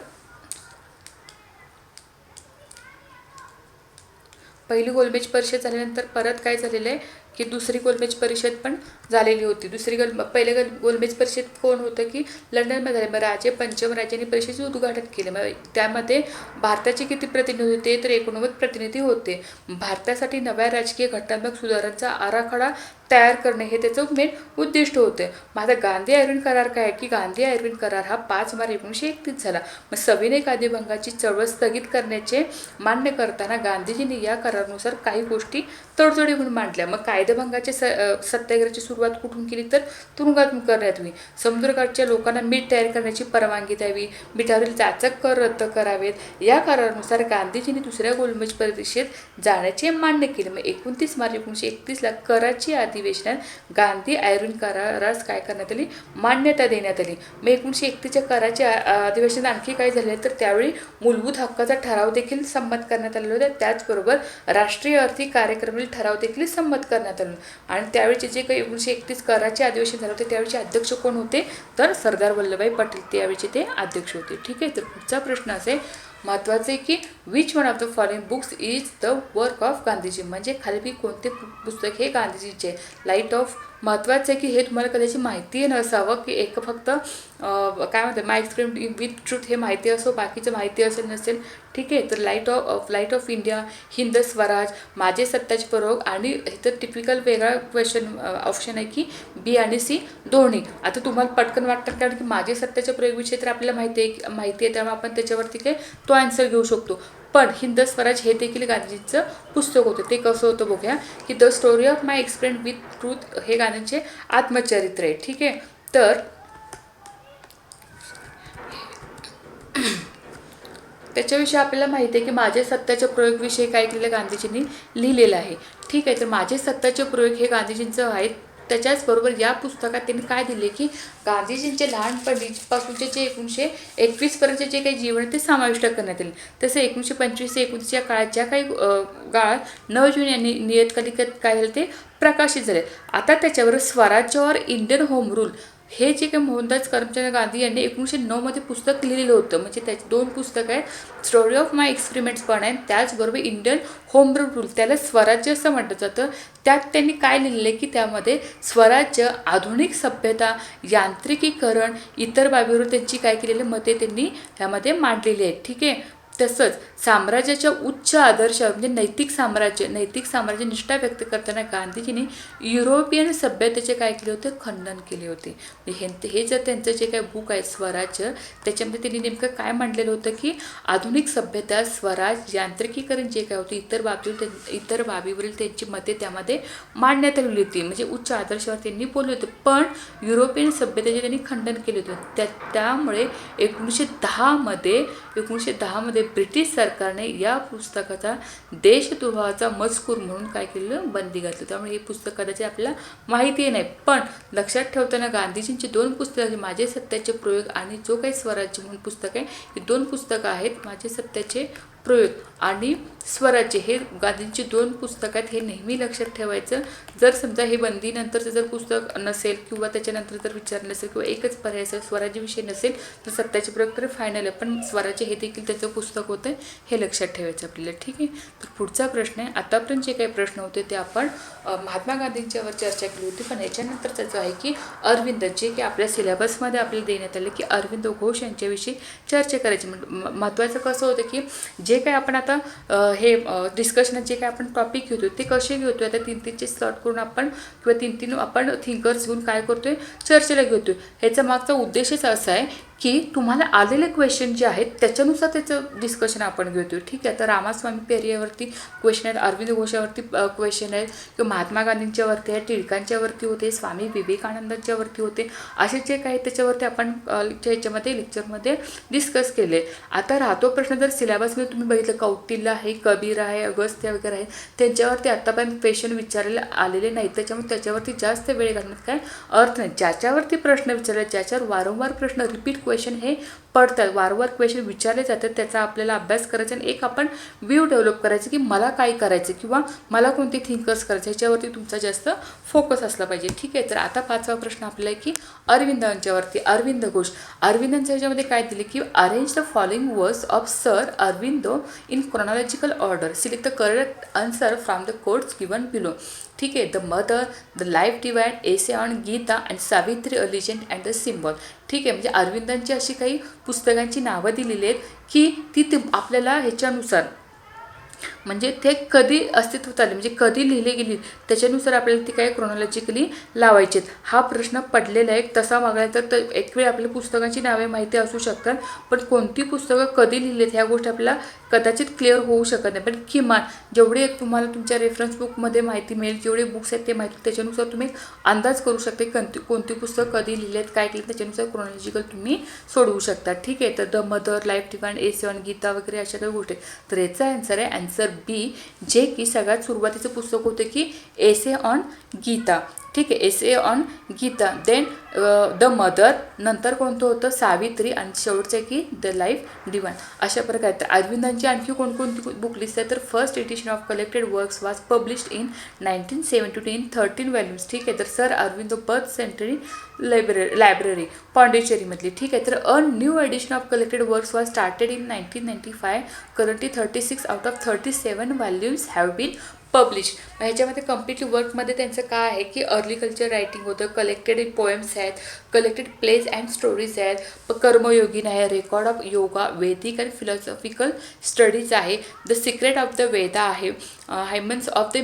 पहिली गोलमेज परिषद झाल्यानंतर परत काय झालेलं आहे की दुसरी गोलमेज परिषद पण झालेली होती. पहिले गोलमेज परिषद कोण होतं की लंडनमध्ये झाले. मग राजे पंचम राजांनी परिषदेचे उद्घाटन केले. मग त्यामध्ये भारताचे किती प्रतिनिधी होते तर 89 प्रतिनिधी होते. भारतासाठी नव्या राजकीय घटनात्मक सुधारणांचा आराखडा तयार करणे हे त्याचं मेन उद्दिष्ट होते. मग आता गांधी आयर्विन करार काय आहे की गांधी आयर्विन करार हा 5 मार्च 1931 झाला. मग सविनय कायदेभंगाची चळवळ स्थगित करण्याचे मान्य करताना गांधीजींनी या करारानुसार काही गोष्टी तडजोडी म्हणून मांडल्या. मग कायदेभंगाचे सत्याग्रहाची सुरुवात कुठून केली तर तुरुंगातून करण्यात यावी. समुद्रकाठच्या लोकांना मीठ तयार करण्याची परवानगी द्यावी. मिठावरील जाचक कर रद्द करावेत. या करारानुसार गांधीजींनी दुसऱ्या गोलमेज परिषदेत जाण्याचे मान्य केले. मग 29 मार्च 1931ला कराची अधिवेशनात गांधी आयर्विन करारास काय करण्यात आली, मान्यता देण्यात आली. मग 1931च्या कराच्या अधिवेशनात आणखी काय झाले तर त्यावेळी मूलभूत हक्काचा ठराव देखील संमत करण्यात आलेला होता. त्याचबरोबर राष्ट्रीय आर्थिक कार्यक्रमातील ठराव देखील संमत करण्यात आले. आणि त्यावेळीचे जे काही 1931 कराचे अधिवेशन झाले होते त्यावेळीचे अध्यक्ष कोण होते तर सरदार वल्लभभाई पटेल त्यावेळीचे ते अध्यक्ष होते. ठीक आहे. तर पुढचा प्रश्न असे महत्त्वाचं आहे की which one of the following books is the work of Gandhiji. म्हणजे खाली कोणते पुस्तक हे गांधीजीचे. लाईट ऑफ महत्त्वाचं आहे की हे तुम्हाला कदाचित माहिती नसावं की एक फक्त काय म्हणतात माय एक्सपेरिमेंट विथ ट्रूथ हे माहिती असो, बाकीचं माहिती असेल नसेल. ठीक आहे. तर light of India, Hind Swaraj, माझे सत्ताचे प्रयोग आणि इथं टिपिकल वेगळा क्वेश्चन ऑप्शन आहे की बी आणि सी दोन्ही. आता तुम्हाला पटकन वाटतं कारण की माझे सत्ताचे प्रयोगविषयी तर आपल्याला माहिती आहे त्यामुळे आपण त्याच्यावरती काय तो आन्सर घेऊ शकतो. पण हिंद स्वराज हे देखील गांधीजींचं पुस्तक होतं. ते कसं होतं बघूया की the story of my experiment with truth हे गांधींचे आत्मचरित्र आहे. ठीक आहे. तर त्याच्याविषयी आपल्याला माहिती आहे की माझे सत्याच्या प्रयोगविषयी काय केलेलं गांधीजींनी लिहिलेलं आहे. ठीक आहे. तर माझे सत्याचे प्रयोग हे गांधीजींचं आहेत. त्याच्याचबरोबर या पुस्तकात त्यांनी काय दिले की गांधीजींचे लहानपणीपासूनचे जे 1921पर्यंतचे जे काही जीवन ते समाविष्ट करण्यात आले. तसे 1925 ते 1929 या काळात ज्या काही काळात नवजीवन यांनी नियतकालिकात काय झाले ते प्रकाशित झाले. आता त्याच्यावर स्वराज्य और इंडियन होम रूल हे जे काही मोहनदास करमचंद गांधी यांनी 1909मध्ये पुस्तक लिहिलेलं होतं. म्हणजे त्याचे 2 पुस्तकं आहेत. स्टोरी ऑफ माय एक्सपेरिमेंट्स पण आहे. त्याचबरोबर इंडियन होम रूल त्याला स्वराज्य असं म्हटलं जातं. त्यात त्यांनी काय लिहिलेलं आहे की त्यामध्ये स्वराज्य, आधुनिक सभ्यता, यांत्रिकीकरण, इतर बाबीवर त्यांची काय केलेली मते त्यांनी त्यामध्ये मांडलेली आहेत. ठीक आहे. तसंच साम्राज्याच्या उच्च आदर्शावर म्हणजे नैतिक साम्राज्य निष्ठा व्यक्त करताना गांधीजींनी युरोपियन सभ्यतेचे काय केले होते, खंडन केले होते. हे जर त्यांचं जे काही बुक आहे स्वराज्य, त्याच्यामध्ये त्यांनी नेमकं काय मांडलेलं होतं की आधुनिक सभ्यता, स्वराज, यांत्रिकीकरण जे काय होते, इतर बाबीवरील त्यांची मते त्यामध्ये मांडण्यात आलेली होती. म्हणजे उच्च आदर्शावर त्यांनी बोलले होते, पण युरोपियन सभ्यतेचे त्यांनी खंडन केले होते. त्यामुळे 1910 मध्ये ब्रिटिश सरकारने या पुस्तकाचा देशद्रोहाचा मजकूर म्हणून काय केलेलं, बंदी घातली. त्यामुळे हे पुस्तक कदाचित आपल्याला माहिती नाही, पण लक्षात ठेवताना गांधीजींची 2 पुस्तकं, माझे सत्याचे प्रयोग आणि जो काही स्वराज्य म्हणून पुस्तक आहे, ही 2 पुस्तकं आहेत. माझे सत्याचे प्रयोग आणि स्वराज्य हे गांधींची 2 पुस्तकं आहेत. हे नेहमी लक्षात ठेवायचं. जर समजा हे बंदीनंतरचं जर पुस्तक नसेल किंवा त्याच्यानंतर जर विचारलं नसेल किंवा एकच पर्याय असेल, स्वराज्यविषयी नसेल, तर सत्याचे प्रयोग तर फायनल आहे, पण स्वराज्य हे देखील त्याचं पुस्तक होतं, हे लक्षात ठेवायचं आपल्याला. ठीक आहे. तर पुढचा प्रश्न आहे, आतापर्यंत जे काही प्रश्न होते ते आपण महात्मा गांधींच्यावर चर्चा केली होती, पण याच्यानंतरचा जो आहे की अरविंद, जे की आपल्या सिलेबसमध्ये आपल्याला देण्यात आले की अरविंद घोष यांच्याविषयी चर्चा करायची. महत्त्वाचं कसं होतं की जे काही आपण आता हे डिस्कशनात जे काही आपण टॉपिक घेतो ते कसे घेतो, आता 3-3चे स्लॉट करून आपण किंवा 3-3 आपण थिंकर्स घेऊन काय करतोय, चर्चेला घेतोय. ह्याचा मागचा उद्देशच असा आहे की तुम्हाला आलेले क्वेश्चन जे आहेत त्याच्यानुसार त्याचं डिस्कशन आपण घेतोय. ठीक आहे. तर रामास्वामी पेरियावरती क्वेश्चन आहेत, अरविंद घोषावरती क्वेश्चन आहेत, किंवा महात्मा गांधींच्यावरती आहे, टिळकांच्यावरती होते, स्वामी विवेकानंदांच्यावरती होते, असे जे काही त्याच्यावरती आपण लेक्चरमध्ये डिस्कस केले. आता राहतो प्रश्न, जर सिलेबसमध्ये तुम्ही बघितलं, कौटिल्य आहे, कबीर आहे, अगस्त्य वगैरे आहे, त्यांच्यावरती आत्तापर्यंत क्वेश्चन विचारले आलेले नाहीत. त्याच्यामुळे त्याच्यावरती जास्त वेळ घालण्यात काय अर्थ नाही. ज्याच्यावरती प्रश्न विचारले, ज्याच्यावर वारंवार प्रश्न रिपीट क्वेश्चन हे पडतात, वारंवार क्वेश्चन विचारले जातात, त्याचा आपल्याला अभ्यास करायचा आणि एक आपण व्ह्यू डेव्हलप करायचं की मला काय करायचं किंवा मला कोणते थिंकर्स करायचे, ह्याच्यावरती तुमचा जास्त फोकस असला पाहिजे. ठीक आहे. तर आता 5वा प्रश्न आपला आहे की अरविंदांच्यावरती, अरविंद घोष. अरविंदांच्या ह्याच्यामध्ये काय दिले की arrange the following words of sir Aurobindo in chronological order, select the correct answer from the quotes given below. ठीक आहे. The mother, the life divine, essay on Gita and Savitri a legend and the symbol. ठीक आहे. म्हणजे अरविंदांची अशी काही पुस्तकांची नावं दिलेली आहेत की ती आपल्याला ह्याच्यानुसार म्हणजे ते कधी अस्तित्वात आले, म्हणजे कधी लिहिले गेली, त्याच्यानुसार आपल्याला ती काय क्रोनॉलॉजिकली लावायचे. हा प्रश्न पडलेला आहे. तसा बघायला तर एक वेळ आपल्या पुस्तकांची नावे माहिती असू शकतात, पण कोणती पुस्तकं कधी लिहिलेत ह्या गोष्टी आपल्याला कदाचित क्लिअर होऊ शकत नाही. पण किमान जेवढे तुम्हाला तुमच्या रेफरन्स बुकमध्ये माहिती मिळेल, जेवढे बुक्स आहेत ते माहिती, त्याच्यानुसार तुम्ही अंदाज करू शकता कोणती पुस्तक कधी लिहिलेत, काय केलं, त्याच्यानुसार क्रोनॉलॉजिकल तुम्ही सोडवू शकता. ठीक आहे. तर the mother, life divine, essay on Gita वगैरे अशा काही गोष्टी. तर याचा आन्सर आहे आन्सर बी, जे की सगळ्यात सुरुवातीचं पुस्तक होतं की एसे ऑन गीता. ठीक आहे. Essay on Gita, then the mother, नंतर कोणतं होतं सावित्री, आणि शेवटचं की द लाईफ डिवाइन. अशा प्रकारे तर अरविंदांची आणखी कोणकोणती बुक लिस्ट आहे, तर first edition of collected works was published in 1972 in 13 volumes. ठीक आहे. तर sir Aurobindo birth centenary library पॉंडिचेरीमधली. ठीक आहे. तर a new edition of collected works was started in 1995. Currently 36 out of 37 volumes have been published. ह्याच्यामध्ये कम्प्लिटली वर्कमध्ये त्यांचं काय आहे की अर्ली कल्चर रायटिंग होतं, कलेक्टेड पोएम्स आहेत, कलेक्टेड प्लेज अँड स्टोरीज आहेत, कर्मयोगीन आहे, record of yoga, Vedic and philosophical studies आहे, the secret of the Veda आहे, hymns of the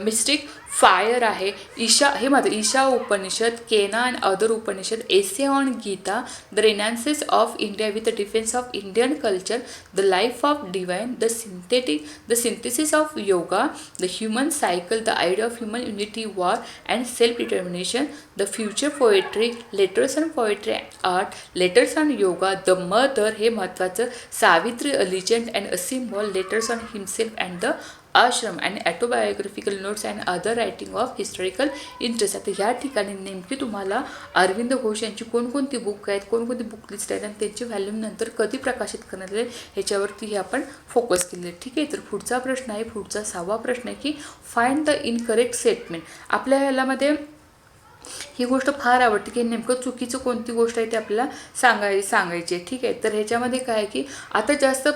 mystic fire आहे, Isha Upanishad, Kena and other Upanishad, essay on Gita, the renaissance of India with the defence of Indian culture, the life of divine, the synthesis of yoga, the human cycle, the idea of human unity, war and self-determination, the future poetry, letters on poetry art, letters on yoga, the mother, हे महत्त्वाचं, Savitri a legend and a symbol, letters on himself and the Ashram and autobiographical notes and other writing of historical interest. आता ह्या ठिकाणी नेमकी तुम्हाला अरविंद घोष यांची कोणकोणती book आहेत, कोणकोणती बुक लिस्ट आहेत आणि त्यांची व्हॅल्यूम नंतर कधी प्रकाशित करण्यात आले, ह्याच्यावरती हे आपण फोकस केले. ठीक आहे. तर पुढचा प्रश्न आहे, पुढचा 6वा प्रश्न आहे की फाइंड द इनकरेक्ट स्टेटमेंट. आपल्या ह्यालामध्ये ही गोष्ट फार आवडते की नेमकं चुकीचं कोणती गोष्ट आहे ते आपल्याला सांगायची आहे. ठीक आहे, तर ह्याच्यामध्ये काय आहे की आता जास्त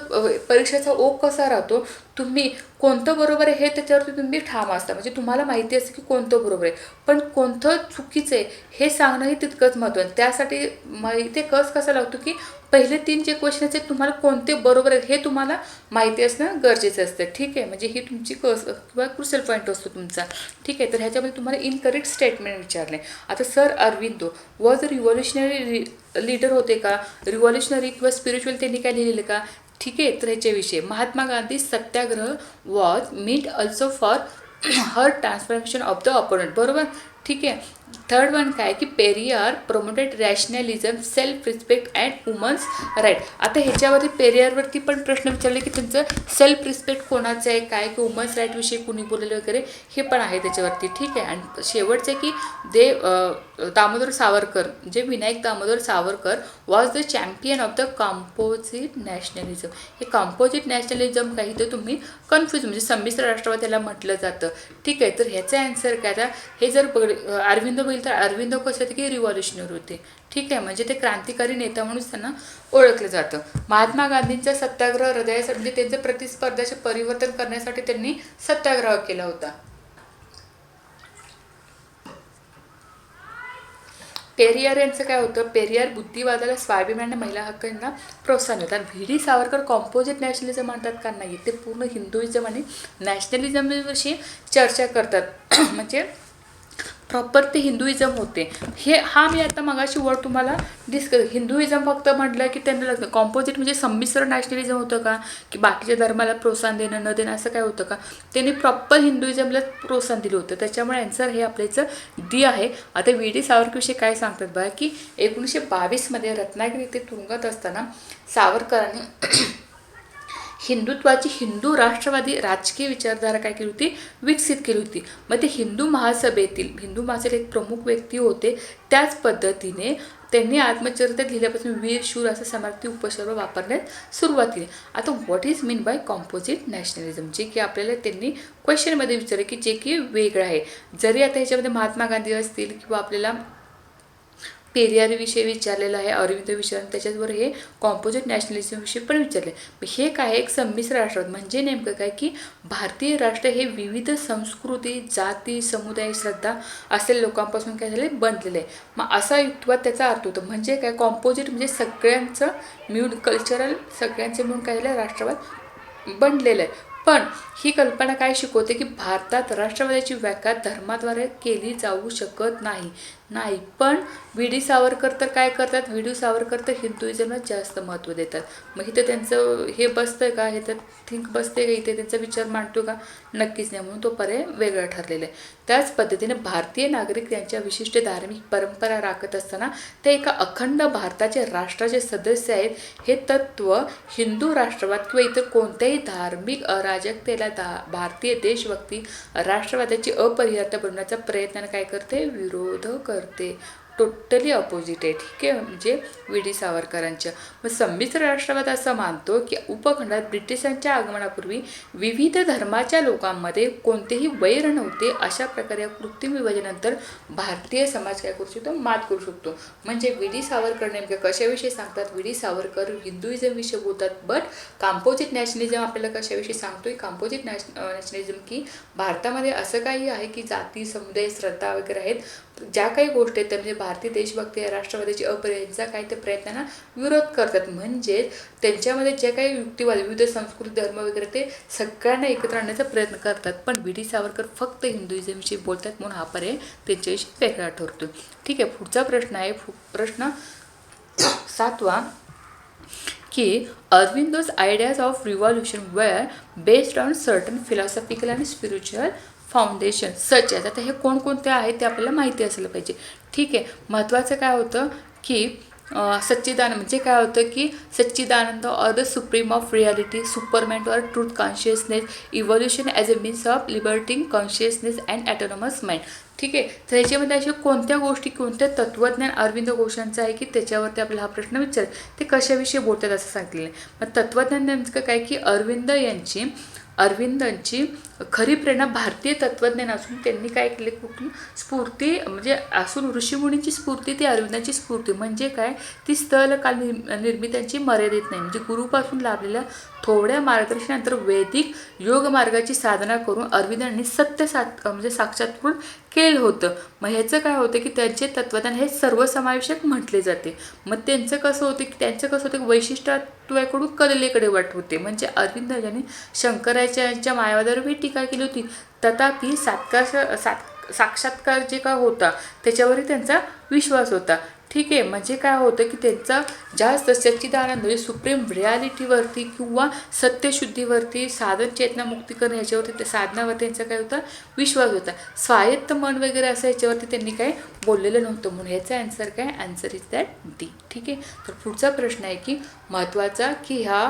परीक्षेचा ओघ कसा राहतो, तुम्ही कोणतं बरोबर आहे हे त्याच्यावरती तुम्ही ठाम असता, म्हणजे तुम्हाला माहिती असते की कोणतं बरोबर आहे, पण कोणतं चुकीचं आहे हे सांगणंही तितकंच महत्त्वाचं. त्यासाठी माहिती कसा लागतो की पहिले 3 जे क्वेश्चन आहेत तुम्हाला कोणते बरोबर आहेत हे तुम्हाला माहिती असणं गरजेचं असतं. ठीक आहे, म्हणजे ही तुमची किंवा क्रुशियल पॉईंट असतो तुमचा. ठीक आहे, तर ह्याच्यामध्ये तुम्हाला इनकरेक्ट स्टेटमेंट विचारले. आता sir Aurobindo was revolutionary leader होते का, रिव्हॉल्युशनरी किंवा स्पिरिच्युअल त्यांनी काय लिहिलेलं का. ठीक आहे, तर ह्याच्याविषयी Mahatma Gandhi satyagraha was meant also for her transformation of the opponent. बरोबर. ठीक आहे, थर्ड वन काय की Periyar promoted rationalism, self respect and women's right. आता ह्याच्यावरती पेरियारवरती पण प्रश्न विचारले की त्यांचं सेल्फ रिस्पेक्ट कोणाचं आहे, काय की वुमन्स राईटविषयी कुणी बोललेलं वगैरे हे पण आहे त्याच्यावरती. ठीक आहे, आणि शेवटचे की दामोदर सावरकर, जे Vinayak Damodar Savarkar was the champion of the composite nationalism. हे कंपोजिट नॅशनलिझम काही तर तुम्ही कन्फ्यूज, म्हणजे संमिश्र राष्ट्रवाद त्याला म्हटलं जातं. ठीक आहे, तर ह्याचा आन्सर काय आता हे जर अरविंदो बघितलं तर अरविंदो कसे होते की रिव्हॉल्युशनरी होते. ठीक आहे, म्हणजे ते क्रांतिकारी नेता म्हणून त्यांना ओळखलं जातं. महात्मा गांधींचा सत्याग्रह हृदयासाठी म्हणजे त्यांचं प्रतिस्पर्धाचे परिवर्तन करण्यासाठी त्यांनी सत्याग्रह केला होता. पेरियार यांचं काय होतं, पेरियार बुद्धिवादाला, स्वाभिमान आणि महिला हक्कांना प्रोत्साहन देतात. V D Savarkar composite nationalism म्हणतात का, नाही, ते पूर्ण हिंदुइझम आणि नॅशनलिझमविषयी चर्चा करतात. म्हणजे प्रॉपर ते हिंदुइझम होते. हा मी आता मगाशी वर्ड तुम्हाला हिंदुइझम फक्त म्हटलं की त्यांना लागतं. कॉम्पोजिट म्हणजे संमिश्र नॅशनलिझम होतं का, की बाकीच्या धर्माला प्रोत्साहन देणं न देणं असं काय होतं का, त्यांनी प्रॉपर हिंदुइझमला प्रोत्साहन दिलं होतं. त्याच्यामुळे आन्सर हे आपल्याचं डी आहे. आता व्ही डी सावरकरविषयी काय सांगतात बघा की 1922 रत्नागिरी येथे तुरुंगात असताना सावरकरांनी हिंदुत्वाची हिंदू राष्ट्रवादी राजकीय विचारधारा काय केली होती, विकसित केली होती. मग ते हिंदू महासभेतील एक प्रमुख व्यक्ती होते. त्याच पद्धतीने त्यांनी आत्मचरित्र लिहिल्यापासून वीर शूर असं समार्थी उपशब्द वापरण्यास सुरुवात केली. आता what is mean by composite nationalism, जे की आपल्याला त्यांनी क्वेश्चनमध्ये विचारले की जे की वेगळं आहे. जरी आता ह्याच्यामध्ये महात्मा गांधी असतील किंवा आपल्याला पेरियारविषयी विचारलेलं आहे, अरविंद विचारलं, त्याच्याचबरोबर हे कॉम्पोजिट नॅशनलिझमविषयी पण विचारले. हे काय, एक संमिश्र राष्ट्रवाद म्हणजे नेमकं काय की भारतीय राष्ट्र हे विविध संस्कृती, जाती, समुदाय, श्रद्धा असलेल्या लोकांपासून काय झाले, बनलेलं आहे. मग असा युक्तिवाद त्याचा अर्थ होतो. म्हणजे काय, कॉम्पोजिट म्हणजे सगळ्यांचं मिळून, कल्चरल सगळ्यांचे मिळून काय झालं, राष्ट्रवाद बनलेलं आहे. पण ही कल्पना काय शिकवते की भारतात राष्ट्रवादाची व्याख्या धर्माद्वारे केली जाऊ शकत नाही. पण व्ही डी सावरकर तर काय करतात, व्ही डी सावरकर तर हिंदुइझमला जास्त महत्त्व देतात. मग इथं त्यांचं हे बसतंय का, हे तर थिंक बसते का, इथे त्यांचा विचार मांडतो का, नक्कीच नाही. म्हणून तो पर्याय वेगळा ठरलेला आहे. त्याच पद्धतीने भारतीय नागरिक त्यांच्या विशिष्ट धार्मिक परंपरा राखत असताना ते एका अखंड भारताचे राष्ट्राचे सदस्य आहेत. हे तत्त्व हिंदू राष्ट्रवाद किंवा इतर कोणत्याही धार्मिक अराजकतेला भारतीय देशभक्ती राष्ट्रवादाची अपरिहार्य बनवण्याचा प्रयत्नाने काय करते, विरोध करते. टोटली अपोजिट आहे. ठीक आहे, म्हणजे व्ही डी सावरकरांच्या. मग संमिश्र राष्ट्रवाद असं मानतो की उपखंडात ब्रिटिशांच्या आगमनापूर्वी विविध धर्माच्या लोकांमध्ये कोणतेही वैर नव्हते. अशा प्रकारे या कृत्रिम विभाजनानंतर भारतीय समाज काय करू शकतो, मात करू शकतो. म्हणजे व्ही डी सावरकर नेमक्या कशाविषयी सांगतात, व्ही डी सावरकर हिंदुइझमविषयी बोलतात, बट कॉम्पोजिट नॅशनलिझम आपल्याला कशाविषयी सांगतोय, कॉम्पोजिट नॅशनलिझम की भारतामध्ये असं काही आहे की जाती, समुदाय, श्रद्धा वगैरे आहेत, ज्या काही गोष्टी आहेत त्या म्हणजे भारतीय देशभक्ती या राष्ट्रवादाची अपरिहार्यचा काही ते प्रयत्नांना विरोध करतात. म्हणजे त्यांच्यामध्ये जे काही युक्तिवाद, विविध संस्कृती, धर्म वगैरे ते सगळ्यांना एकत्र आणण्याचा प्रयत्न करतात. पण व्ही डी सावरकर फक्त हिंदुइझमविषयी बोलतात, म्हणून हा पर्याय त्यांच्याविषयी वेगळा ठरतो. ठीक आहे, पुढचा प्रश्न आहे प्रश्न 7वा की Aurobindo's ideas of revolution were based on certain philosophical आणि स्पिरिच्युअल फाउंडेशन सच आहे. आता हे कोणकोणते आहेत ते आपल्याला माहिती असलं पाहिजे. ठीक आहे, महत्त्वाचं काय होतं की सच्चिदानंद म्हणजे काय होतं की Sachchidananda or the supreme of reality, superman or truth consciousness, evolution as a means of liberating consciousness and autonomous mind. ठीक आहे, तर ह्याच्यामध्ये अशा कोणत्या गोष्टी, कोणत्या तत्त्वज्ञान अरविंद घोषांचं आहे की त्याच्यावरती आपल्याला हा प्रश्न विचार, ते कशाविषयी बोलतात असं सांगितलेलं आहे. मग तत्त्वज्ञान नेमकं काय की अरविंदांची खरी प्रेरणा भारतीय तत्त्वज्ञान असून त्यांनी काय केले, कुठून स्फूर्ती म्हणजे असून ऋषीमुनींची स्फूर्ती ती अरविंदांची स्फूर्ती म्हणजे काय, ती स्थलकाल निर्मित्यांची मर्यादित नाही, म्हणजे गुरुपासून लाभलेल्या थोड्या मार्गदर्शनानंतर वैदिक योग मार्गाची साधना करून अरविंदांनी सत्य म्हणजे साक्षात्कार केलं होतं. मग ह्याचं काय होतं की त्यांचे तत्त्वज्ञान हे सर्वसमावेशक म्हटले जाते. मग त्यांचं कसं होतं की वैशिष्ट्याकडून कलेकडे वाट होते. म्हणजे अरविंद यांनी शंकराचार्यांच्या मायावादावर टीका केली होती, तथापि साक्षात्कार जे काय होता त्याच्यावरही त्यांचा विश्वास होता. ठीक आहे, म्हणजे काय होतं की त्यांचा जास्त सच्चिदानंद म्हणजे सुप्रीम रियालिटीवरती किंवा सत्यशुद्धीवरती, साधन चेतना मुक्तीकरण ह्याच्यावरती, साधनावरती त्यांचा काय होता, विश्वास होता. स्वायत्त मन वगैरे असं ह्याच्यावरती त्यांनी काय बोललेलं नव्हतं. म्हणून ह्याचा आन्सर काय, आन्सर इज दॅट डी. ठीक आहे, तर पुढचा प्रश्न आहे की महत्त्वाचा की ह्या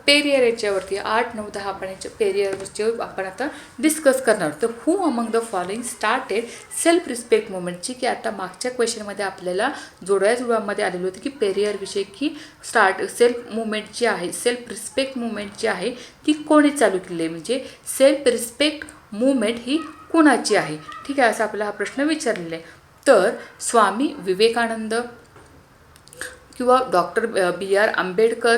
पेरियर याच्यावरती 8, 9, 10 आपण याच्या पेरियरवर आपण आता डिस्कस करणार. तर who among the following started self respect मुवमेंटची, की आता मागच्या क्वेश्चनमध्ये आपल्याला जोड्यामध्ये आलेलं होतं की पेरियरविषयी की सेल्फ मुवमेंट जी आहे, सेल्फ रिस्पेक्ट मुवमेंट जी आहे ती कोणी चालू केली आहे, म्हणजे सेल्फ रिस्पेक्ट मुवमेंट ही कोणाची आहे. ठीक आहे, असा आपला हा प्रश्न विचारलेला आहे. तर स्वामी विवेकानंद किंवा डॉक्टर BR आंबेडकर,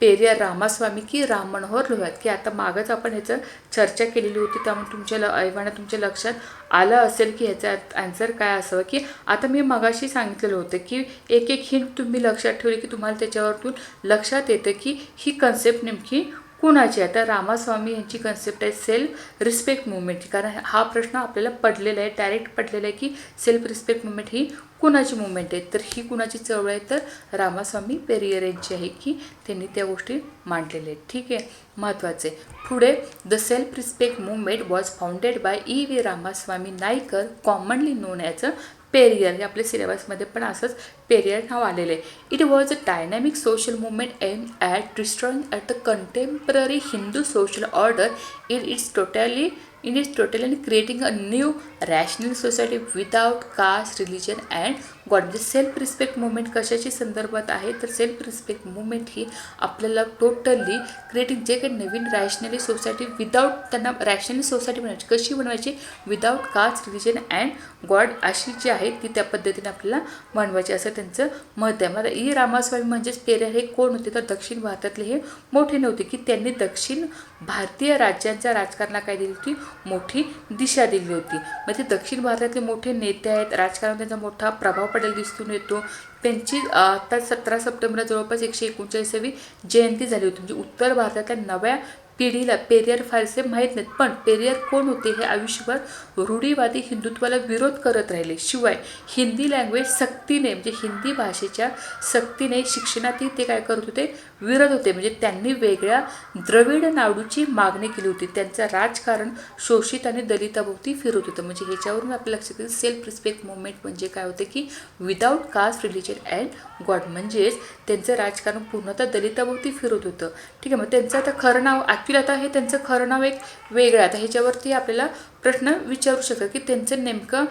पेरियार रामास्वामी की राम मनोहर लोहिया, की आता मागच आपण ह्याचं चर्चा केलेली होती, त्यामुळे तुमच्या लक्षात आलं असेल की ह्याचा आन्सर काय असावं. की आता मी मगाशी सांगितलेलं होतं की एक हिंट तुम्ही लक्षात ठेवली की तुम्हाला त्याच्यावरतून लक्षात येतं की ही कन्सेप्ट नेमकी कुणाची आहे. तर रामास्वामी यांची कन्सेप्ट आहे सेल्फ रिस्पेक्ट मुवमेंटची, कारण हा प्रश्न आपल्याला पडलेला आहे, डायरेक्ट पडलेला आहे की सेल्फ रिस्पेक्ट मुवमेंट ही कुणाची मुवमेंट आहे. तर ही कुणाची चळवळ आहे, तर रामास्वामी पेरियर यांची आहे, की त्यांनी त्या गोष्टी मांडलेल्या आहेत. ठीक आहे, महत्त्वाचे. पुढे the self respect movement was founded by E.V. Ramaswami Naicker, commonly known as a Periyar. हे आपल्या सिलेबसमध्ये पण असंच पेरियर नाव आलेलं आहे. It was a dynamic social movement aim at destroying at the contemporary Hindu social order in its totally and creating a new rational society without caste, religion and God. म्हणजे self respect movement कशाची संदर्भात आहे, तर self respect movement ही आपल्याला totally creating जे काही नवीन rationally society without, त्यांना रॅशनली सोसायटी बनवायची, कशी बनवायची, without caste, religion and god अशी जी आहे ती त्या पद्धतीने आपल्याला बनवायची असं त्यांचं मत आहे. मला E. रामास्वामी म्हणजेच पेरियर हे कोण होते, तर दक्षिण भारतातले हे मोठे नव्हते, की त्यांनी दक्षिण भारतीय राज्यांच्या राजकारणाला काय दिली होती, मोठी दिशा दिली होती. मग ते दक्षिण भारतातले मोठे नेते आहेत, राजकारणात त्यांचा मोठा प्रभाव पडेल दिसून येतो. त्यांची आता 17 सप्टेंबरला जवळपास 139वी जयंती झाली होती. म्हणजे उत्तर भारतातल्या नव्या पिढीला पेरियर फारसे माहीत नाहीत, पण पेरियर कोण होते हे आयुष्यभर रूढीवादी हिंदुत्वाला विरोध करत राहिले. शिवाय हिंदी लँग्वेज सक्तीने, म्हणजे हिंदी भाषेच्या सक्तीने शिक्षणातही ते काय करत होते, विरोध होते. म्हणजे त्यांनी वेगळ्या द्रविड नाडूची मागणी केली होती. त्यांचं राजकारण शोषित आणि दलिताभोवती फिरत होतं. म्हणजे ह्याच्यावरून आपल्या लक्षात येईल सेल्फ रिस्पेक्ट मुवमेंट म्हणजे काय होते, की without caste, religion and god. म्हणजेच त्यांचं राजकारण पूर्णतः दलिताभोवती फिरत होतं. ठीक आहे, मग त्यांचं आता खरं नाव, ॲक्च्युली आता हे त्यांचं खरं नाव एक वेगळं आहे. आता ह्याच्यावरती आपल्याला प्रश्न विचारू शकतात की त्यांचं नेमकं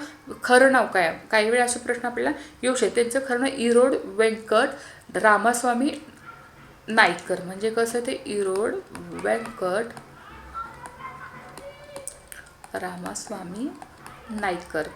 खरं नाव काय. काही वेळा असे प्रश्न आपल्याला येऊ शकतात. त्यांचं खरं नाव इरोड व्यंकट रामास्वामी नाईकर. म्हणजे कसं ते इरोड व्यंकट रामास्वामी नाईकर.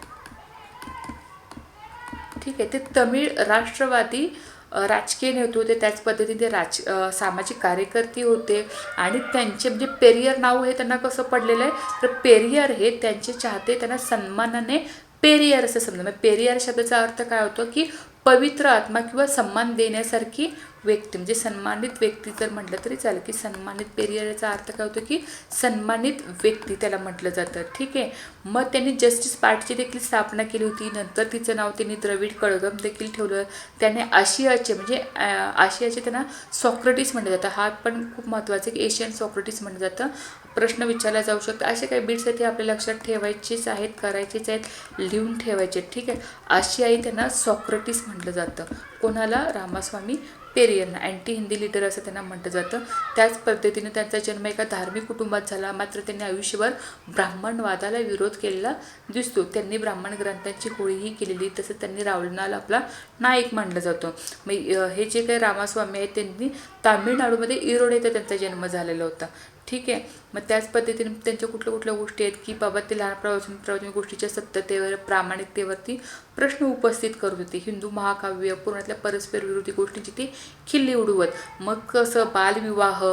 ठीक आहे, ते तमिळ राष्ट्रवादी राजकीय नेते होते. त्याच पद्धतीने ते सामाजिक कार्यकर्ते होते. आणि त्यांचे म्हणजे पेरियर नाव हे त्यांना कसं पडलेलं आहे, तर पेरियर हे त्यांचे चाहते त्यांना सन्मानाने पेरियर असं समजा. पेरियर शब्दाचा अर्थ काय होतो, की पवित्र आत्मा किंवा सन्मान देण्यासारखी व्यक्ती. म्हणजे सन्मानित व्यक्ती जर म्हटलं तरी चालेल, की सन्मानित पेरियर याचा अर्थ काय होतो, की सन्मानित व्यक्ती त्याला म्हटलं जातं. ठीक आहे, मग त्यांनी जस्टिस पार्टीची देखील स्थापना केली होती. नंतर तिचं नाव त्यांनी द्रविड कळगम देखील ठेवलं. त्याने आशियाचे म्हणजे आशियाचे त्यांना सॉक्रेटिस म्हटलं जातं. हा पण खूप महत्त्वाचं आहे की एशियन सॉक्रेटिस म्हटलं जातं. प्रश्न विचारला जाऊ शकतो. असे काही बिट्स आहेत ते आपल्या लक्षात ठेवायचेच आहेत, करायचेच आहेत, लिहून ठेवायचे. ठीक आहे, आशियाई त्यांना सॉक्रेटिस म्हटलं जातं. कोणाला, रामास्वामी पेरियरना. अँटी हिंदी लिडर असं त्यांना म्हटलं जातं. त्याच पद्धतीने त्यांचा जन्म एका धार्मिक कुटुंबात झाला. मात्र त्यांनी आयुष्यभर ब्राह्मणवादाला विरोध केलेला दिसतो. त्यांनी ब्राह्मण ग्रंथांची होळीही केलेली. तसंच त्यांनी रावणाला आपला नायक मानलं जातो. मग हे जे काही रामास्वामी आहेत त्यांनी तामिळनाडूमध्ये इरोड येथे त्यांचा जन्म झालेला होता. ठीक आहे, मग त्याच पद्धतीने त्यांच्या कुठल्या कुठल्या गोष्टी आहेत की बाबा ते लहानपणापासून गोष्टीच्या सत्यतेवर प्रामाणिकतेवरती प्रश्न उपस्थित करत होते. हिंदू महाकाव्य पुराणातल्या परस्पर विरोधी गोष्टींची ते खिल्ली उडवत. मग कसं बालविवाह,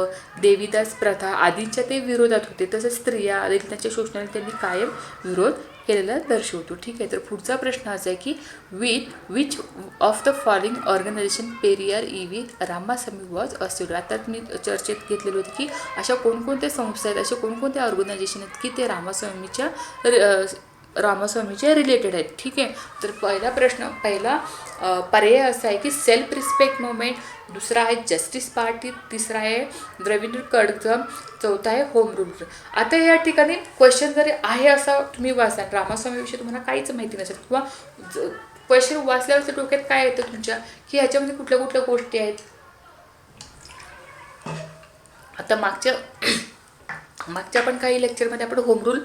देवीदास प्रथा आदींच्या ते विरोधात होते. तसंच स्त्रिया दलितांच्या शोषणाला त्यांनी कायम विरोध केलेला दर्शवतो. ठीक आहे, तर पुढचा प्रश्न असा आहे की which of the following organization Periyar E V. Ramaswami was associated. आता मी चर्चेत घेतलेली होती की अशा कोणकोणत्या संस्था आहेत, अशा कोणकोणत्या ऑर्गनायझेशन आहेत की ते रामास्वामीच्या रिलेटेड आहेत. ठीक आहे, तर पहिला पर्याय असा आहे की सेल्फ रिस्पेक्ट मुवमेंट, दुसरा आहे जस्टिस पार्टी, तिसरा आहे द्रविड कळघम, चौथा आहे होम रूल. आता या ठिकाणी क्वेश्चन जरी आहे असा तुम्ही वाचा, रामास्वामीविषयी तुम्हाला काहीच माहिती नसेल किंवा क्वेश्चन वाचल्यावर डोक्यात काय येतं तुमच्या की ह्याच्यामध्ये कुठल्या कुठल्या गोष्टी आहेत. आता मागच्या पण काही लेक्चरमध्ये आपण होम रूल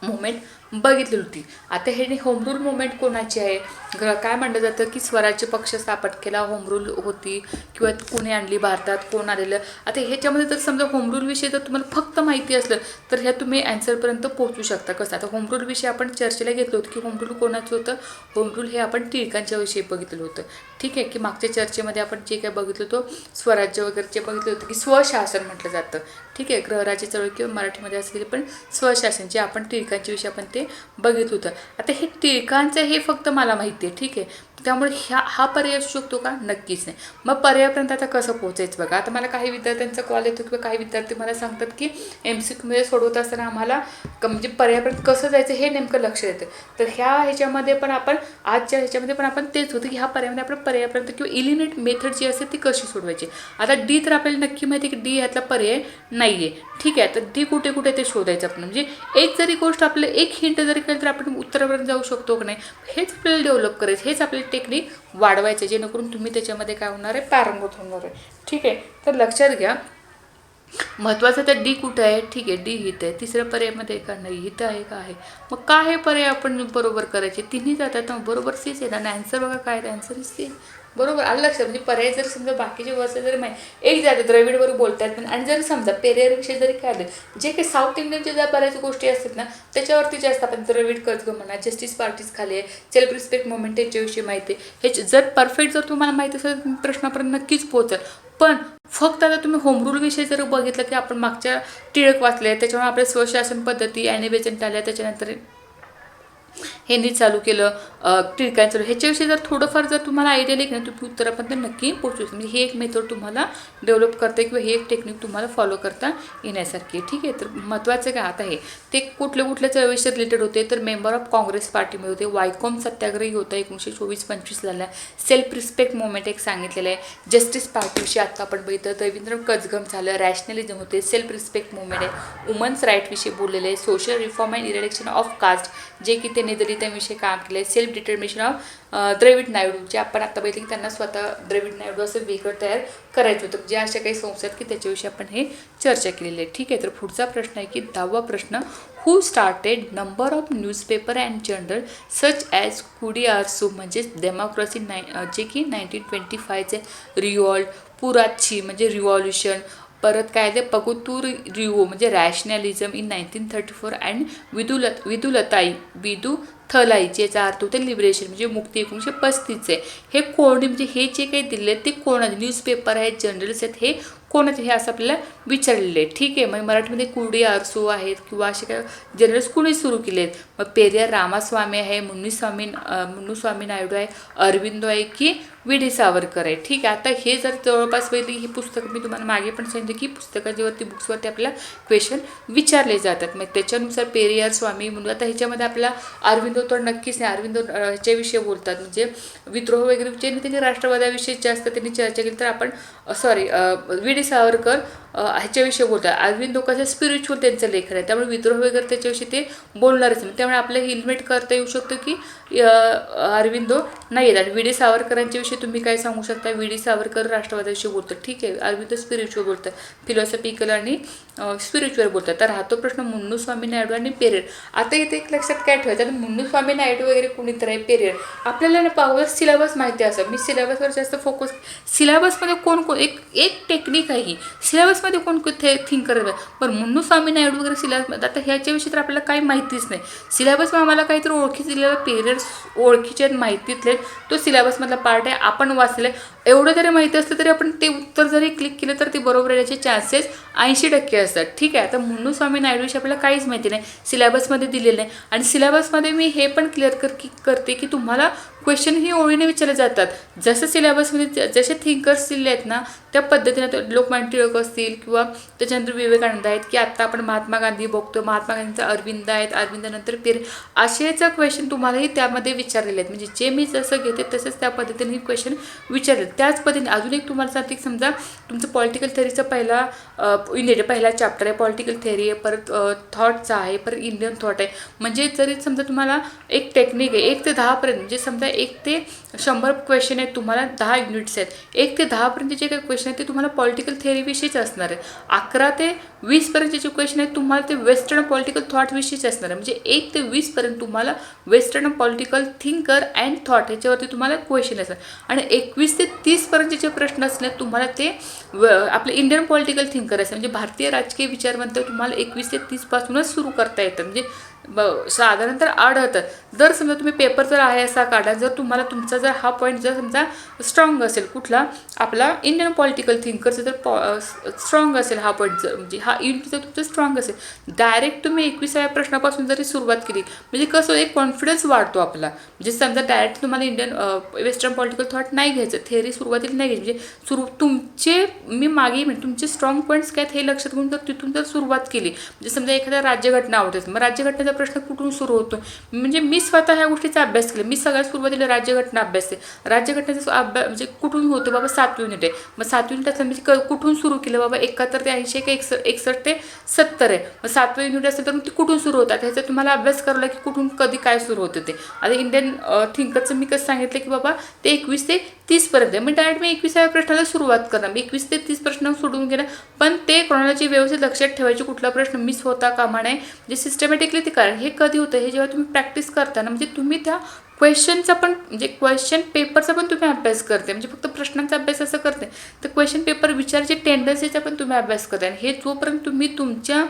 मुवमेंट बघितली होती. आता हे होम रूल मुवमेंट कोणाची आहे, काय म्हणलं जातं की स्वराज्य पक्ष स्थापन केला, होम रूल होती किंवा कोणी आणली भारतात, कोण आलेलं. आता ह्याच्यामध्ये जर समजा होम रूलविषयी जर तुम्हाला फक्त माहिती असलं तर ह्या तुम्ही ॲन्सरपर्यंत पोहोचू शकता. कसं आता होम रूलविषयी आपण चर्चेला घेतलं होतं की होम रूल कोणाचं होतं. होम रूल हे आपण टिळकांच्या विषयी बघितलं होतं. ठीक आहे, की मागच्या चर्चेमध्ये आपण जे काय बघितलं होतं स्वराज्य वगैरेचे बघितलं होतं की स्वशासन म्हटलं जातं. ठीक आहे, गृहराज्य चळवळ किंवा मराठीमध्ये असलेले पण स्वशासन जे आपण टिळकांच्या विषयी आपण ते बघितलं होतं. आता हे टिळकांचं हे फक्त मला माहिती आहे. ठीक आहे, त्यामुळे हा पर्याय असू शकतो का, नक्कीच नाही. मग पर्यायापर्यंत आता कसं पोहोचायचं बघा. आता मला काही विद्यार्थ्यांचा कॉल येतो किंवा काही विद्यार्थी मला सांगतात की MCQमध्ये सोडवत असताना आम्हाला म्हणजे पर्यायापर्यंत कसं जायचं हे नेमकं लक्ष येतं. तर ह्याच्यामध्ये पण आपण आजच्या ह्याच्यामध्ये पण आपण तेच होतं की ह्या पर्यायामध्ये आपण पर्यायापर्यंत किंवा इलिमिनेट मेथड जी असते ती कशी सोडवायची. आता डी तर आपल्याला नक्की माहिती आहे की डी ह्यातला पर्याय नाही आहे. ठीक आहे, तर डी कुठे कुठे ते शोधायचं आपण. म्हणजे एक जरी गोष्ट आपल्याला एक हिंट जरी केलं तर आपण उत्तरापर्यंत जाऊ शकतो की नाही, हेच आपल्याला डेव्हलप करायचं, हेच आपल्याला टेक्निक वाढवायचं, जेणेकरून तुम्ही त्याच्यामध्ये काय होणार आहे, पारंगत होणार आहे. ठीक आहे, तर लक्षात घ्या महत्त्वाचं तर डी कुठं आहे. ठीक आहे, डी हित आहे. तिसऱ्या पर्यायामध्ये का नाही, हित आहे का आहे. मग काय हे पर्याय आपण बरोबर करायचे, तिन्ही जातात मग बरोबर सीच येतात. आन्सर बघा काय आहे, आन्सर सी. बरोबर आलं लक्षात. म्हणजे पर्याय जर समजा बाकीचे वर्ष जरी माहिती एक जाते द्रविडवर बोलतात पण, आणि जर समजा पेरियारविषयी जरी काय आलं, जे काही साऊथ इंडियनच्या ज्या बऱ्याच गोष्टी असतात ना त्याच्यावरती जास्त आपण द्रविड कळघम म्हणा, जस्टिस पार्टीज खाली आहे, सेल्फ रिस्पेक्ट मुवमेंट त्याच्याविषयी माहिती आहे. हे जर परफेक्ट जर तुम्हाला माहिती असेल तर प्रश्नापर्यंत नक्कीच पोहोचाल. पण फक्त आता तुम्ही होम रूलविषयी जर बघितलं की आपण मागच्या टिळक वाचले, त्याच्यामुळे आपल्या स्वशासन पद्धती ॲनी बेसेंट आल्या, त्याच्यानंतर ह्यांनी चालू केलं टिळकांचं. ह्याच्याविषयी जर थोडंफार जर तुम्हाला आयडिया आली की नाही तुम्ही उत्तरापर्यंत नक्की पोहोचू शकता. म्हणजे हे एक मेथड तुम्हाला डेव्हलप करते किंवा हे एक टेक्निक तुम्हाला फॉलो करता येण्यासारखी. ठीक आहे, तर महत्त्वाचं काय आता हे ते कुठल्या चळवळीशी रिलेटेड होते, तर मेंबर ऑफ काँग्रेस पार्टीमध्ये होते. वायकॉम सत्याग्रही होता 1924-25 झाला. सेल्फ रिस्पेक्ट मुवमेंट एक सांगितलेलं आहे. जस्टिस पार्टीविषयी आत्ता आपण बघितलं, रवींद्र कचघम झालं. रॅशनलिझम होते, सेल्फ रिस्पेक्ट मुवमेंट आहे. वुमन्स राईटविषयी बोललेलं आहे. Social reform and erection of caste जे की त्यांनी दलितांविषयी काम केलं आहे. Self determination of Dravid Naidu जे आपण आत्ता बघितलं की त्यांना स्वतः द्रविड नायडू असं वेगळं तयार करायचं होतं. जे अशा काही संस्था आहेत की त्याच्याविषयी आपण हे चर्चा केलेली आहे. ठीक आहे, तर पुढचा प्रश्न आहे की 10वा प्रश्न, who started number of newspaper and journal such as Kudiyarasu म्हणजेच डेमोक्रेसी जे की 1925चे, रिवॉल्ट, पुराची म्हणजे रिव्हॉल्युशन, परत काय ते पगुतूर रिओ म्हणजे रॅशनॅलिझम इन 1934 अँड विदुथलाई याचा अर्थ होते लिबरेशन म्हणजे मुक्ती 1935चे. हे कोण म्हणजे हे जे काही दिले ते कोणाचे न्यूजपेपर आहेत, जर्नल्स आहेत, हे कोणाचे हे असं आपल्याला विचारलेले आहे. ठीक आहे, मग मराठीमध्ये कुडियारसू आहेत किंवा असे काय जर्नल्स कुणी सुरू केले आहेत. मग पेरियार रामास्वामी आहे, मुन्नुस्वामी नायडू आहे, अरविंदो आहे की वी.डी. सावरकर आहे. ठीक आहे, आता हे जर जवळपास पहिली ही पुस्तकं मी तुम्हाला मागे पण सांगितलं की पुस्तकाच्यावरती बुक्सवरती आपल्याला क्वेश्चन विचारले जातात. मग त्याच्यानुसार पेरियार स्वामी म्हणून आता ह्याच्यामध्ये आपल्याला अरविंदो तर नक्कीच नाही. अरविंदो ह्याच्याविषयी बोलतात म्हणजे विद्रोह वगैरे त्यांनी राष्ट्रवादाविषयी जास्त त्यांनी चर्चा केली. तर आपण वी.डी. सावरकर ह्याच्याविषयी बोलतात. अरविंदो कसं स्पिरिच्युअल त्यांचं लेखन आहे, त्यामुळे विद्रोह वगैरे त्याच्याविषयी ते बोलणारच नाही. त्यामुळे आपल्याला हेल्मेट करता येऊ शकतं की अरविंदो नाही आहेत. आणि वी.डी. सावरकरांच्या विषयी तुम्ही काय सांगू शकता, वी.डी. सावरकर राष्ट्रवादाविषयी बोलतात. ठीक आहे, अरविंदो स्पिरिच्युअल बोलतात, फिलॉसॉफिकल आणि स्पिरिच्युअल बोलतात. तर राहतो प्रश्न मुन्नुस्वामी नायडू आणि पेरियार. आता इथे एक लक्षात काय ठेवायचं, आता मुन्नुस्वामी नायडू वगैरे कुणीतर आहे, पेरियार आपल्याला ना पाहू सिलेबस माहिती असं. मी सिलेबसवर जास्त फोकस, सिलेबसमध्ये कोण एक एक टेक्निक आहे ही. सिलेबसमध्ये कोण थिंक करत आहे. पण मुन्नुस्वामी नायडू वगैरे सिलेबसमध्ये आता ह्याच्याविषयी तर आपल्याला काही माहितीच नाही. सिलेबसमध्ये आम्हाला काहीतरी ओळखी दिलेलं पिरियड्स ओळखीचे माहितीतले तो सिलेबसमधला पार्ट आहे, आपण वाचले. एवढं जरी माहिती असतं तरी आपण ते उत्तर जरी क्लिक केलं तर ते बरोबर येण्याचे चान्सेस 80% असतात. ठीक आहे. आता मुन्नुस्वामी नायडूविषयी आपल्याला काहीच माहिती नाही, सिलेबसमध्ये दिलेलं नाही. आणि सिलेबसमध्ये मी हे पण क्लिअर करते की तुम्हाला क्वेश्चन ही ओळीने विचारले जातात. जसं सिलेबसमध्ये जसे थिंकर्स दिले आहेत ना त्या पद्धतीने, लोकमान्य टिळक असतील किंवा त्याच्यानंतर विवेकानंद आहेत, की आत्ता आपण महात्मा गांधी बघतो, महात्मा गांधींचा अरविंद आहेत, अरविंदानंतर असेच क्वेश्चन तुम्हालाही त्यामध्ये विचारलेले आहेत. म्हणजे जे मी जसं घेते तसंच त्या पद्धतीने ही क्वेश्चन विचारले. त्याच पद्धतीने अजून एक तुम्हाला सांगते, समजा तुमचं पॉलिटिकल थेअरीचा पहिला चॅप्टर आहे, पॉलिटिकल थेअरी आहे, परत थॉटचा आहे, परत इंडियन थॉट आहे. म्हणजे जरी समजा तुम्हाला एक टेक्निक आहे 1 ते 10 पर्यंत, म्हणजे समजा 1 ते 100 क्वेश्चन आहेत, तुम्हाला 10 युनिट्स आहेत. 1 ते 10 पर्यंत जे काही क्वेश्चन आहेत ते तुम्हाला पॉलिटिकल थेअरीविषयीच असणार आहे. 11 ते 20 पर्यंतचे जे क्वेश्चन आहेत तुम्हाला ते वेस्टर्न पॉलिटिकल थॉटविषयीच असणार आहे. म्हणजे 1 ते 20 पर्यंत तुम्हाला western political thinker and thought ह्याच्यावरती तुम्हाला क्वेश्चन असतात. आणि 21 ते 30 पर्यंतचे जे प्रश्न असले तुम्हाला ते आपले इंडियन पॉलिटिकल थिंकर असतात. म्हणजे भारतीय राजकीय विचारवंत तुम्हाला 21 ते 30 पासूनच सुरू करता येतात. म्हणजे साधारणतः आढळतात. जर समजा तुम्ही पेपर जर आहे असा काढा, जर तुम्हाला तुमचा जर हा पॉईंट जर समजा स्ट्रॉंग असेल, कुठला आपला इंडियन पॉलिटिकल थिंकरचा जर स्ट्रॉंग असेल हा पॉईंट, जर म्हणजे हा युनिट जर तुमचं स्ट्रॉंग असेल, डायरेक्ट तुम्ही 21व्या प्रश्नापासून जरी सुरुवात केली म्हणजे कसं एक कॉन्फिडन्स वाढतो आपला. म्हणजे समजा डायरेक्ट तुम्हाला इंडियन वेस्टर्न पॉलिटिकल थॉट नाही घ्यायचं, थेअरी सुरुवातीला नाही घ्यायची. म्हणजे तुमचे मी मागे तुमचे स्ट्रॉंग पॉईंट्स काय हे लक्षात घेऊन जर तिथून जर सुरुवात केली, म्हणजे समजा एखाद्या राज्यघटना आवडते, मग राज्यघटनेचा प्रश्न कुठून सुरू होतो. म्हणजे मी स्वतः ह्या गोष्टीचा अभ्यास केला. मी सगळ्यात सुरुवातीला राज्यघटना अभ्यास आहे. राज्यघटनेचा अभ्यास म्हणजे कुठून होतो बाबा, 7 युनिट आहे. मग 7 युनिटाचं म्हणजे कुठून सुरू केलं बाबा, 71 ते 80 का 61 ते 70 आहे. मग 7वें युनिट असेल तर मग ते कुठून सुरू होतात ह्याचा तुम्हाला अभ्यास करायला की कुठून कधी काय सुरू होतं ते. आता इंडियन थिंकरचं मी कसं सांगितलं की बाबा ते 21 ते 30 पर्यंत आहे. मग डायरेक्ट मी 21व्या प्रश्नाला सुरुवात करणार. मी 21 ते 30 प्रश्न सोडून घेणार, पण ते क्रॉनॉलॉजी व्यवस्थित लक्षात ठेवायची, कुठला प्रश्न मिस होता कामा नये. म्हणजे सिस्टमॅटिकली ते कारण हे कधी होतं, हे जेव्हा तुम्ही प्रॅक्टिस करताना म्हणजे तुम्ही त्या क्वेश्चनचा पण म्हणजे क्वेश्चन पेपरचा पण तुम्ही अभ्यास करते. म्हणजे फक्त प्रश्नांचा अभ्यास असं करते, तर क्वेश्चन पेपर विचारायची टेंडन्सीचा पण तुम्ही अभ्यास करताय. आणि हे जोपर्यंत तुम्ही तुमच्या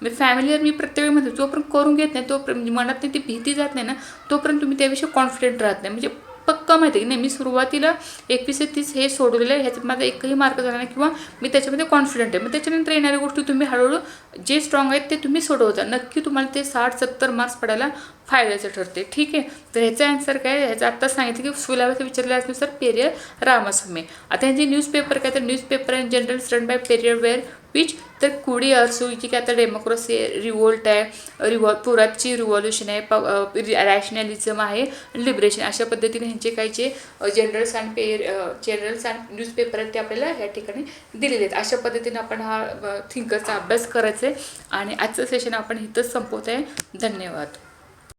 फॅमिलीवर मी प्रत्येक वेळी म्हणते, जोपर्यंत करून घेत नाही तोपर्यंत मनात ती भीती जात नाही ना, तोपर्यंत तुम्ही त्याविषयी कॉन्फिडंट राहत नाही. म्हणजे पक्का माहिती आहे की नाही, मी सुरुवातीला 21 ते 30 हे सोडवलेलं आहे, ह्याच्यात माझा एकही मार्क झाला नाही किंवा मी त्याच्यामध्ये कॉन्फिडंट आहे. मग त्याच्यानंतर येणाऱ्या गोष्टी तुम्ही हळूहळू जे स्ट्रॉंग आहेत ते तुम्ही सोडवता, नक्की तुम्हाला ते 60-70 मार्क्स पडायला फायद्याचं ठरते. ठीक आहे. तर ह्याचा आन्सर काय, ह्याचं आत्ता सांगितलं की सिलेबस विचारल्यानुसार पेरियर रामास्वामी. आता ह्यांचे न्यूजपेपर काय, तर newspaper and general study by Periyar were which, तर कुडी अर्सोची काय, आता डेमोक्रेसी रिवोल्ट आहे, पुराची रिव्हॉल्युशन आहे, रॅशनॅलिझम आहे, लिबरेशन, अशा पद्धतीने ह्यांचे काही जे जनरल्स अँड न्यूजपेपर आहेत ते आपल्याला ह्या ठिकाणी दिलेले आहेत. अशा पद्धतीने आपण हा थिंकरचा अभ्यास करायचा आहे. आणि आजचं सेशन आपण इथंच संपवत आहे. धन्यवाद.